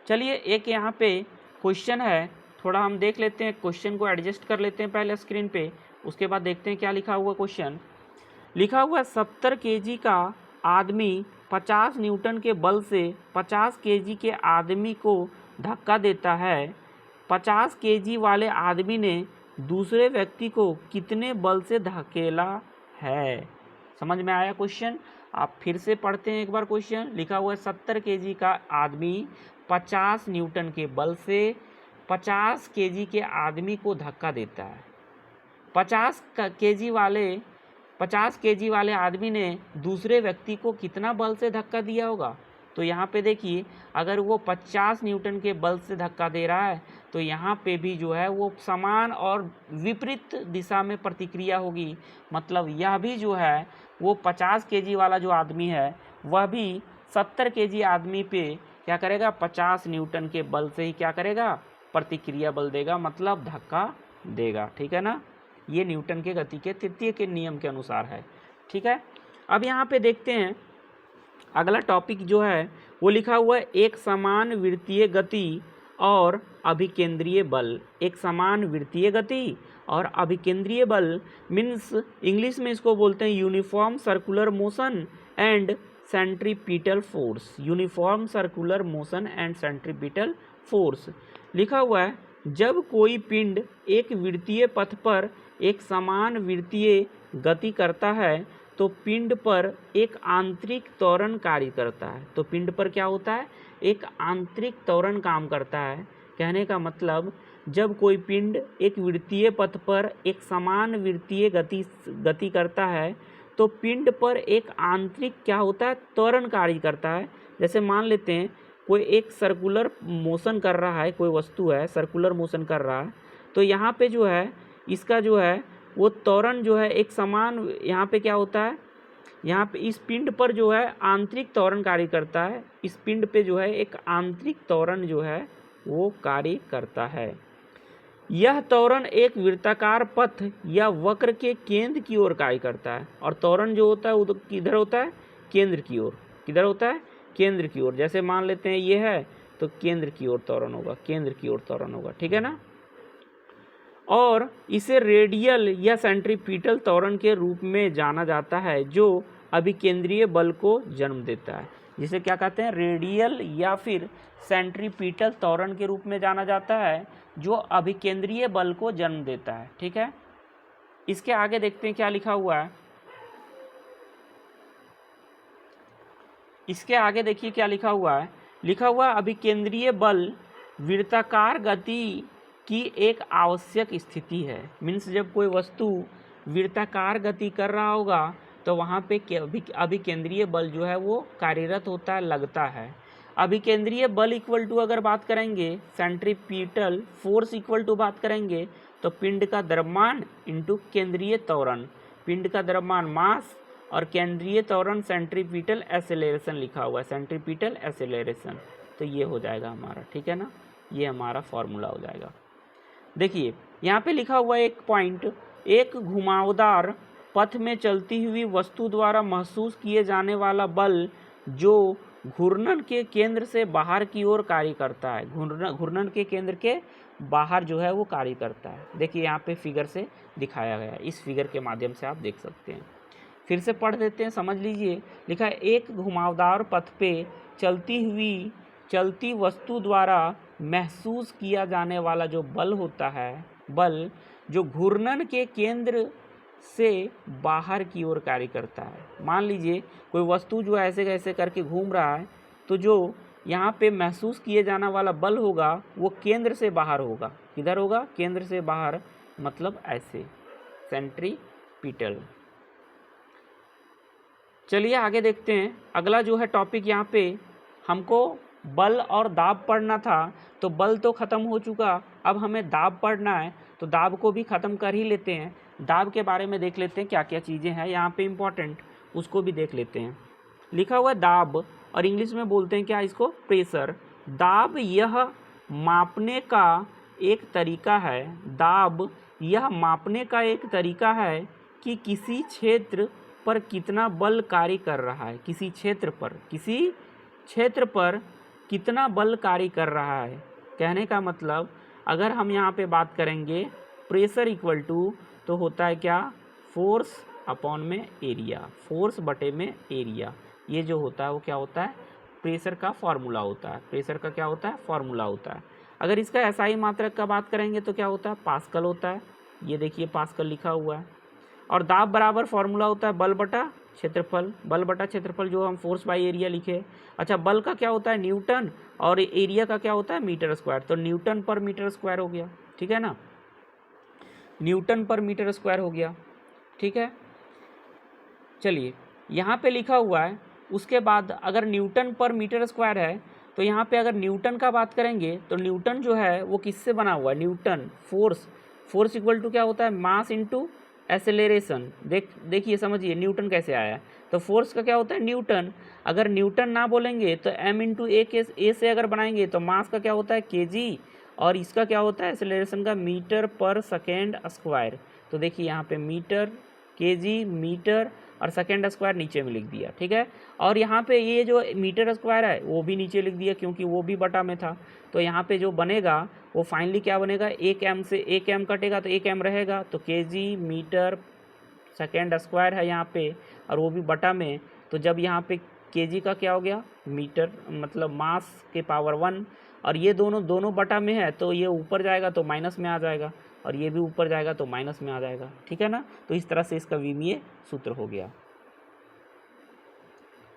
चलिए एक यहाँ पे क्वेश्चन है, थोड़ा हम देख लेते हैं, क्वेश्चन को एडजस्ट कर लेते हैं पहले स्क्रीन पे, उसके बाद देखते हैं क्या लिखा हुआ क्वेश्चन। लिखा हुआ 70 केजी का आदमी 50 न्यूटन के बल से 50 केजी के आदमी को धक्का देता है। 50 केजी वाले आदमी ने दूसरे व्यक्ति को कितने बल से धकेला है। समझ में आया क्वेश्चन? आप फिर से पढ़ते हैं एक बार क्वेश्चन। लिखा हुआ है 70 केजी का आदमी 50 न्यूटन के बल से 50 केजी के आदमी को धक्का देता है। 50 केजी वाले आदमी ने दूसरे व्यक्ति को कितना बल से धक्का दिया होगा। तो यहाँ पे देखिए, अगर वो 50 न्यूटन के बल से धक्का दे रहा है तो यहाँ पे भी जो है वो समान और विपरीत दिशा में प्रतिक्रिया होगी। मतलब यह भी जो है वो 50 केजी वाला जो आदमी है वह भी 70 केजी आदमी पे क्या करेगा, 50 न्यूटन के बल से ही क्या करेगा, प्रतिक्रिया बल देगा, मतलब धक्का देगा। ठीक है ना, ये न्यूटन के गति के तृतीय के नियम के अनुसार है। ठीक है, अब यहाँ पे देखते हैं अगला टॉपिक जो है वो लिखा हुआ है एक समान वृत्तीय गति और अभिकेंद्रीय बल। एक समान वृत्तीय गति और अभिकेंद्रीय बल मीन्स इंग्लिश में इसको बोलते हैं uniform circular motion and centripetal force. Uniform circular motion and centripetal force लिखा हुआ है जब कोई पिंड एक वृत्तीय पथ पर एक समान वृत्तीय गति करता है तो पिंड पर एक आंतरिक त्वरण कार्य करता है। तो पिंड पर क्या होता है, एक आंतरिक त्वरण काम करता है। कहने का मतलब जब कोई पिंड एक वृत्तीय पथ पर एक समान वृत्तीय गति करता है तो पिंड पर एक आंतरिक क्या होता है, त्वरण कार्य करता है। जैसे मान लेते हैं कोई एक सर्कुलर मोशन कर रहा है, कोई वस्तु है सर्कुलर मोशन कर रहा है, तो यहाँ पे जो है इसका जो है वो त्वरण जो है एक समान, यहाँ पे क्या होता है, यहाँ पे इस पिंड पर जो है आंतरिक त्वरण कार्य करता है। इस पिंड पे जो है एक आंतरिक त्वरण जो है वो कार्य करता है। यह त्वरण एक वृत्ताकार पथ या वक्र के केंद्र की ओर कार्य करता है। और त्वरण जो होता है वो किधर होता है, केंद्र की ओर। किधर होता है, केंद्र की ओर। जैसे मान लेते हैं ये है तो केंद्र की ओर त्वरण होगा, केंद्र की ओर त्वरण होगा। ठीक है ना, और इसे रेडियल या सेंट्रीपिटल त्वरण के रूप में जाना जाता है जो अभिकेंद्रीय बल को जन्म देता है। जिसे क्या कहते हैं, रेडियल या फिर सेंट्रीपिटल त्वरण के रूप में जाना जाता है जो अभिकेंद्रीय बल को जन्म देता है। ठीक है, इसके आगे देखते हैं क्या लिखा हुआ है। इसके आगे देखिए क्या लिखा हुआ है। लिखा हुआ अभिकेंद्रीय बल वृत्ताकार गति की एक आवश्यक स्थिति है। मीन्स जब कोई वस्तु वृत्ताकार गति कर रहा होगा तो वहाँ पे अभिकेंद्रीय बल जो है वो कार्यरत होता है, लगता है। अभिकेंद्रीय बल इक्वल टू अगर बात करेंगे सेंट्रीपिटल फोर्स इक्वल टू बात करेंगे तो पिंड का द्रव्यमान इंटू केंद्रीय त्वरण। पिंड का द्रव्यमान मास और केंद्रीय त्वरण सेंट्रीपिटल एक्सेलरेशन लिखा हुआ है, सेंट्रीपिटल एक्सेलरेशन। तो ये हो जाएगा हमारा, ठीक है ना, ये हमारा फॉर्मूला हो जाएगा। देखिए यहाँ पे लिखा हुआ एक पॉइंट, एक घुमावदार पथ में चलती हुई वस्तु द्वारा महसूस किए जाने वाला बल जो घूर्णन के केंद्र से बाहर की ओर कार्य करता है। घूर्णन के केंद्र के बाहर जो है वो कार्य करता है। देखिए यहाँ पे फिगर से दिखाया गया है, इस फिगर के माध्यम से आप देख सकते हैं। फिर से पढ़ देते हैं, समझ लीजिए। लिखा है एक घुमावदार पथ पे चलती वस्तु द्वारा महसूस किया जाने वाला जो बल होता है, बल जो घूर्णन के केंद्र से बाहर की ओर कार्य करता है। मान लीजिए कोई वस्तु जो ऐसे कैसे करके घूम रहा है तो जो यहाँ पे महसूस किए जाने वाला बल होगा वो केंद्र से बाहर होगा। किधर होगा, केंद्र से बाहर, मतलब ऐसे, सेंट्रीपिटल। चलिए आगे देखते हैं। अगला जो है टॉपिक, यहाँ पे हमको बल और दाब पढ़ना था, तो बल तो ख़त्म हो चुका, अब हमें दाब पढ़ना है, तो दाब को भी ख़त्म कर ही लेते हैं। दाब के बारे में देख लेते हैं क्या क्या चीज़ें हैं यहाँ पे इम्पॉर्टेंट, उसको भी देख लेते हैं। लिखा हुआ है दाब, और इंग्लिश में बोलते हैं क्या इसको, प्रेशर। दाब यह मापने का एक तरीका है, दाब यह मापने का एक तरीका है कि किसी क्षेत्र पर कितना बल कार्य कर रहा है। किसी क्षेत्र पर कितना बल कार्य कर रहा है। कहने का मतलब अगर हम यहाँ पे बात करेंगे प्रेशर इक्वल टू, तो होता है क्या, फोर्स अपॉन में एरिया, फोर्स बटे में एरिया। ये जो होता है वो क्या होता है, प्रेशर का फॉर्मूला होता है। प्रेशर का क्या होता है, फॉर्मूला होता है। अगर इसका एसआई मात्रक का बात करेंगे तो क्या होता है, पास्कल होता है। ये देखिए पास्कल लिखा हुआ है। और दाब बराबर फॉर्मूला होता है बल बटा क्षेत्रफल, बल बटा क्षेत्रफल जो हम फोर्स बाई एरिया लिखे। अच्छा, बल का क्या होता है, न्यूटन, और एरिया का क्या होता है, मीटर स्क्वायर। तो न्यूटन पर मीटर स्क्वायर हो गया, ठीक है ना, न्यूटन पर मीटर स्क्वायर हो गया, ठीक है। चलिए यहाँ पे लिखा हुआ है, उसके बाद अगर न्यूटन पर मीटर स्क्वायर है तो यहाँ पे अगर न्यूटन का बात करेंगे तो न्यूटन जो है वो किससे बना हुआ है, Newton force, force equal to क्या होता है, मास इनटू एक्सेलरेशन। देखिए समझिए न्यूटन कैसे आया है। तो फोर्स का क्या होता है, न्यूटन। अगर न्यूटन ना बोलेंगे तो एम इंटू ए से अगर बनाएंगे तो मास का क्या होता है, केजी, और इसका क्या होता है, एक्सेलरेशन का मीटर पर सेकेंड स्क्वायर। तो देखिए यहाँ पे मीटर, केजी, मीटर और सेकेंड स्क्वायर नीचे में लिख दिया, ठीक है। और यहाँ पे ये जो मीटर स्क्वायर है वो भी नीचे लिख दिया क्योंकि वो भी बटा में था। तो यहाँ पे जो बनेगा वो फाइनली क्या बनेगा, एक एम से एक एम कटेगा तो एक एम रहेगा, तो केजी मीटर सेकेंड स्क्वायर है यहाँ पे और वो भी बटा में। तो जब यहाँ पे केजी का क्या हो गया, मीटर मतलब मास के पावर 1, और ये दोनों बटा में है तो ये ऊपर जाएगा तो माइनस में आ जाएगा, और ये भी ऊपर जाएगा तो माइनस में आ जाएगा, ठीक है ना। तो इस तरह से इसका विमीय सूत्र हो गया।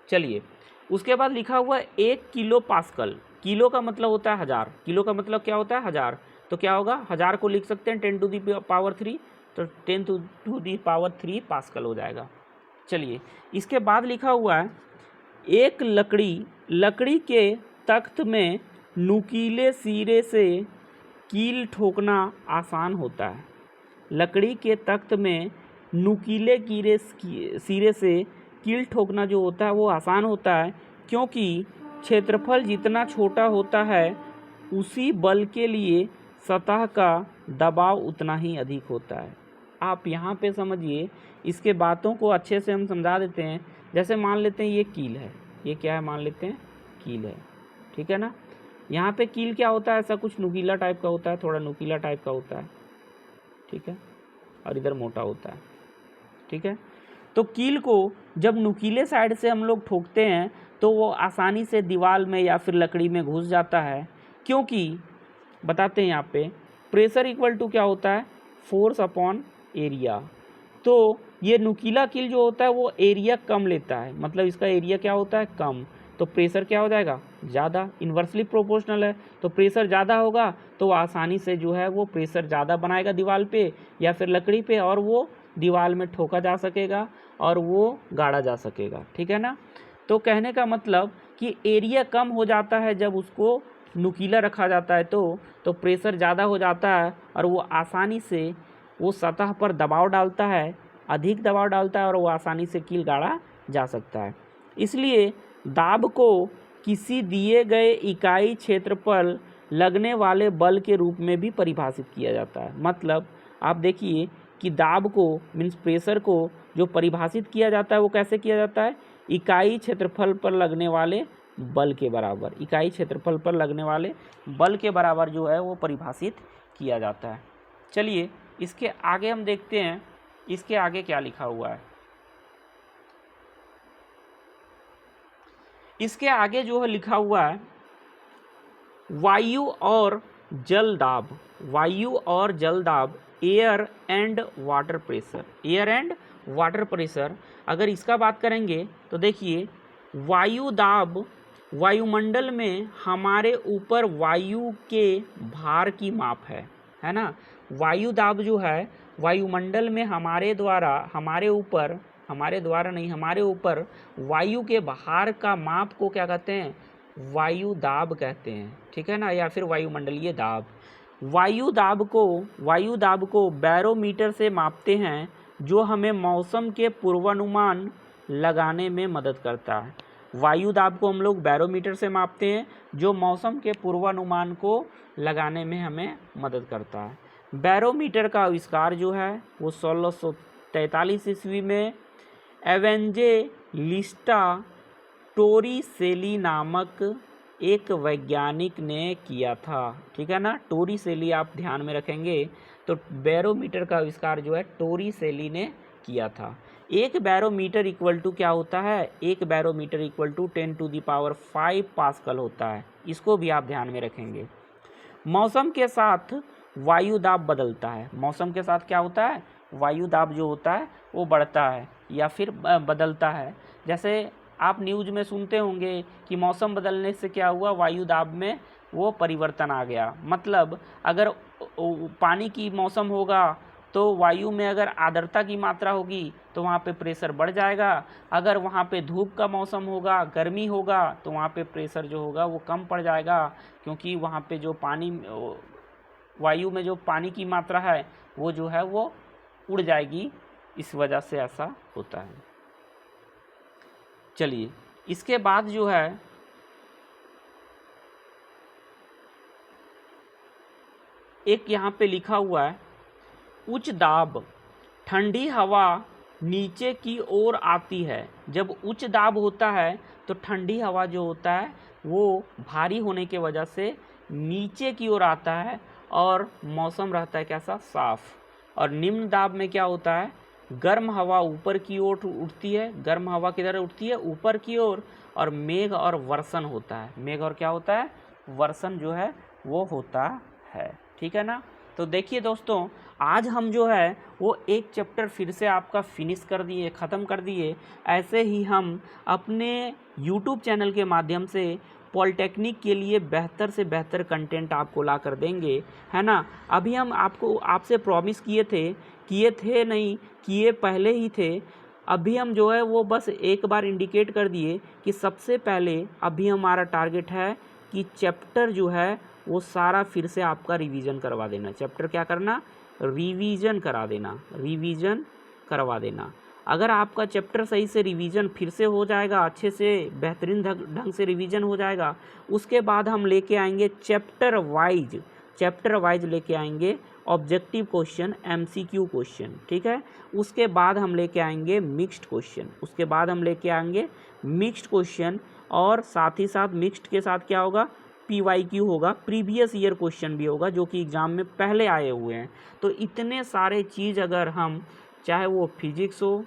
चलिए उसके बाद लिखा हुआ है 1 किलो पास्कल। किलो का मतलब होता है हज़ार, किलो का मतलब क्या होता है, हज़ार। तो क्या होगा, हज़ार को लिख सकते हैं 10 टू दी पावर 3, तो 10 टू दी पावर 3 पास्कल हो जाएगा। चलिए इसके बाद लिखा हुआ है, एक लकड़ी के तख्त में नुकीले सिरे से कील ठोकना आसान होता है। लकड़ी के तख्त में नुकीले सिरे से कील ठोकना जो होता है वो आसान होता है, क्योंकि क्षेत्रफल जितना छोटा होता है उसी बल के लिए सतह का दबाव उतना ही अधिक होता है। आप यहाँ पे समझिए, इसके बातों को अच्छे से हम समझा देते हैं। जैसे मान लेते हैं ये कील है, ये क्या है, मान लेते हैं कील है, ठीक है ना। यहाँ पे कील क्या होता है, ऐसा कुछ नुकीला टाइप का होता है, थोड़ा नुकीला टाइप का होता है, ठीक है, और इधर मोटा होता है, ठीक है। तो कील को जब नुकीले साइड से हम लोग ठोकते हैं तो वो आसानी से दीवार में या फिर लकड़ी में घुस जाता है, क्योंकि बताते हैं यहाँ पे प्रेशर इक्वल टू क्या होता है, फोर्स अपॉन एरिया। तो ये नुकीला कील जो होता है वो एरिया कम लेता है, मतलब इसका एरिया क्या होता है, कम। तो प्रेशर क्या हो जाएगा, ज़्यादा, इन्वर्सली प्रोपोर्शनल है। तो प्रेशर ज़्यादा होगा तो आसानी से जो है वो प्रेशर ज़्यादा बनाएगा दीवार पे या फिर लकड़ी पे, और वो दीवार में ठोका जा सकेगा और वो गाड़ा जा सकेगा, ठीक है ना। तो कहने का मतलब कि एरिया कम हो जाता है जब उसको नुकीला रखा जाता है, तो प्रेशर ज़्यादा हो जाता है और वो आसानी से वो सतह पर दबाव डालता है, अधिक दबाव डालता है, और वो आसानी से कील गाड़ा जा सकता है। इसलिए दाब को किसी दिए गए इकाई क्षेत्र पर लगने वाले बल के रूप में भी परिभाषित किया जाता है। मतलब आप देखिए कि दाब को मीन्स प्रेशर को जो परिभाषित किया जाता है वो कैसे किया जाता है, इकाई क्षेत्रफल पर लगने वाले बल के बराबर, इकाई क्षेत्रफल पर लगने वाले बल के बराबर जो है वो परिभाषित किया जाता है। चलिए इसके आगे हम देखते हैं, इसके आगे क्या लिखा हुआ है। इसके आगे जो है लिखा हुआ है वायु और जल दाब, वायु और जल दाब, air and water pressure, air and water pressure. अगर इसका बात करेंगे तो देखिए वायु दाब वायुमंडल में हमारे ऊपर वायु के भार की माप है ना। वायु दाब जो है वायुमंडल में हमारे द्वारा नहीं, हमारे ऊपर वायु के भार का माप को क्या कहते हैं, वायु दाब कहते हैं, ठीक है ना, या फिर वायुमंडलीय दाब। वायु दाब को बैरोमीटर से मापते हैं, जो हमें मौसम के पूर्वानुमान लगाने में मदद करता है। वायु दाब को हम लोग बैरोमीटर से मापते हैं, जो मौसम के पूर्वानुमान को लगाने में हमें मदद करता है। बैरोमीटर का आविष्कार जो है वो 1643 ईस्वी में एवेंजेलिस्टा टोरिसेली नामक एक वैज्ञानिक ने किया था। ठीक है ना, टोरिसेली आप ध्यान में रखेंगे। तो बैरोमीटर का आविष्कार जो है टोरिसेली ने किया था। एक बैरोमीटर इक्वल टू क्या होता है, एक बैरोमीटर इक्वल टू 10⁵ पास्कल होता है। इसको भी आप ध्यान में रखेंगे। मौसम के साथ वायु दाब बदलता है। मौसम के साथ क्या होता है, वायु दाब जो होता है वो बढ़ता है या फिर बदलता है। जैसे आप न्यूज़ में सुनते होंगे कि मौसम बदलने से क्या हुआ, वायु दाब में वो परिवर्तन आ गया। मतलब अगर पानी की मौसम होगा तो वायु में अगर आर्द्रता की मात्रा होगी तो वहाँ पे प्रेशर बढ़ जाएगा। अगर वहाँ पे धूप का मौसम होगा, गर्मी होगा, तो वहाँ पे प्रेशर जो होगा वो कम पड़ जाएगा, क्योंकि वहाँ पे जो पानी, वायु में जो पानी की मात्रा है वो जो है वो उड़ जाएगी। इस वजह से ऐसा होता है। चलिए, इसके बाद जो है एक यहाँ पे लिखा हुआ है, उच्च दाब ठंडी हवा नीचे की ओर आती है। जब उच्च दाब होता है तो ठंडी हवा जो होता है वो भारी होने के वजह से नीचे की ओर आता है और मौसम रहता है कैसा, साफ। और निम्न दाब में क्या होता है, गर्म हवा ऊपर की ओर उठती है। गर्म हवा किधर उठती है, ऊपर की ओर, और मेघ और वर्षण होता है। मेघ और क्या होता है, वर्षण जो है वो होता है। ठीक है ना। तो देखिए दोस्तों, आज हम जो है वो एक चैप्टर फिर से आपका फिनिश कर दिए, ख़त्म कर दिए। ऐसे ही हम अपने YouTube चैनल के माध्यम से पॉलिटेक्निक के लिए बेहतर से बेहतर कंटेंट आपको ला कर देंगे, है ना। अभी हम आपसे प्रॉमिस किए नहीं, किए पहले ही थे। अभी हम जो है वो बस एक बार इंडिकेट कर दिए कि सबसे पहले अभी हमारा टारगेट है कि चैप्टर जो है वो सारा फिर से आपका रिवीजन करवा देना। चैप्टर क्या करना, रिवीजन करा देना, रिवीजन करवा देना। अगर आपका चैप्टर सही से रिवीजन फिर से हो जाएगा, अच्छे से बेहतरीन ढंग से रिवीजन हो जाएगा, उसके बाद हम लेके आएंगे चैप्टर वाइज लेके आएंगे ऑब्जेक्टिव क्वेश्चन, MCQ क्वेश्चन। ठीक है। उसके बाद हम लेके आएंगे मिक्स्ड क्वेश्चन, और साथ ही साथ मिक्स्ड के साथ क्या होगा, PYQ होगा, प्रीवियस ईयर क्वेश्चन भी होगा, जो कि एग्ज़ाम में पहले आए हुए हैं। तो इतने सारे चीज़ अगर हम, चाहे वो फिजिक्स हो,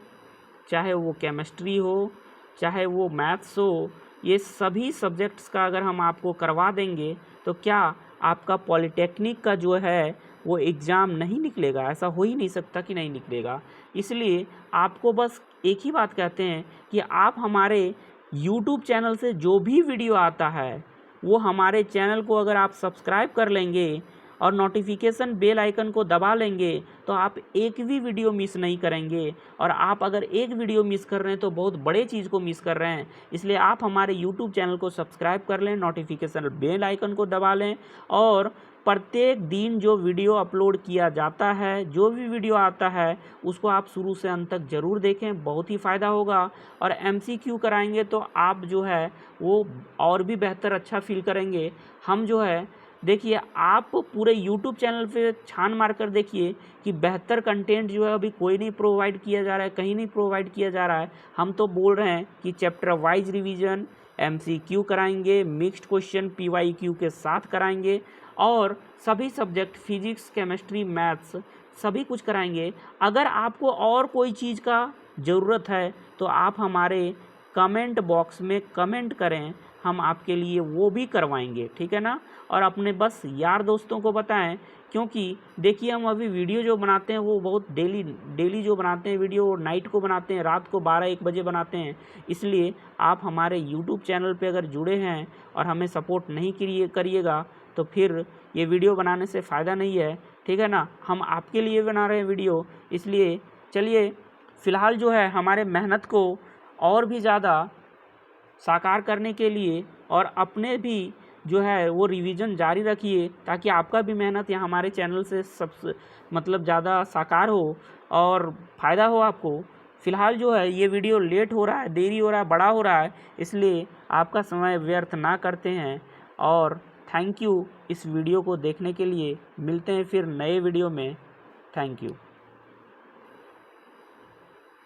चाहे वो केमिस्ट्री हो, चाहे वो मैथ्स हो, ये सभी सब्जेक्ट्स का अगर हम आपको करवा देंगे तो क्या आपका पॉलिटेक्निक का जो है वो एग्ज़ाम नहीं निकलेगा? ऐसा हो ही नहीं सकता कि नहीं निकलेगा। इसलिए आपको बस एक ही बात कहते हैं कि आप हमारे YouTube चैनल से जो भी वीडियो आता है वो हमारे चैनल को अगर आप सब्सक्राइब कर लेंगे और नोटिफिकेशन बेल आइकन को दबा लेंगे तो आप एक भी वीडियो मिस नहीं करेंगे। और आप अगर एक वीडियो मिस कर रहे हैं तो बहुत बड़े चीज़ को मिस कर रहे हैं। इसलिए आप हमारे YouTube चैनल को सब्सक्राइब कर लें, नोटिफिकेशन बेल आइकन को दबा लें, और प्रत्येक दिन जो वीडियो अपलोड किया जाता है, जो भी वीडियो आता है, उसको आप शुरू से अंत तक ज़रूर देखें, बहुत ही फ़ायदा होगा। और MCQ कराएंगे तो आप जो है वो और भी बेहतर अच्छा फील करेंगे। हम जो है, देखिए, आप पूरे YouTube चैनल पे छान मार कर देखिए कि बेहतर कंटेंट जो है अभी कोई नहीं प्रोवाइड किया जा रहा है, कहीं नहीं प्रोवाइड किया जा रहा है। हम तो बोल रहे हैं कि चैप्टर वाइज रिवीजन, MCQ कराएंगे, मिक्स्ड क्वेश्चन PYQ के साथ कराएंगे, और सभी सब्जेक्ट फिजिक्स, केमिस्ट्री, मैथ्स सभी कुछ कराएंगे। अगर आपको और कोई चीज़ का ज़रूरत है तो आप हमारे कमेंट बॉक्स में कमेंट करें, हम आपके लिए वो भी करवाएंगे। ठीक है ना। और अपने बस यार दोस्तों को बताएं, क्योंकि देखिए हम अभी वीडियो जो बनाते हैं वो बहुत डेली जो बनाते हैं वीडियो, नाइट को बनाते हैं, रात को 12-1 बजे बनाते हैं। इसलिए आप हमारे YouTube चैनल पे अगर जुड़े हैं और हमें सपोर्ट नहीं करिएगा तो फिर ये वीडियो बनाने से फ़ायदा नहीं है। ठीक है ना। हम आपके लिए बना रहे हैं वीडियो। इसलिए चलिए, फ़िलहाल जो है हमारे मेहनत को और भी ज़्यादा साकार करने के लिए और अपने भी जो है वो रिवीजन जारी रखिए, ताकि आपका भी मेहनत यहाँ हमारे चैनल से सबसे मतलब ज़्यादा साकार हो और फ़ायदा हो आपको। फ़िलहाल जो है ये वीडियो लेट हो रहा है, देरी हो रहा है, बड़ा हो रहा है, इसलिए आपका समय व्यर्थ ना करते हैं। और थैंक यू इस वीडियो को देखने के लिए। मिलते हैं फिर नए वीडियो में। Thank you.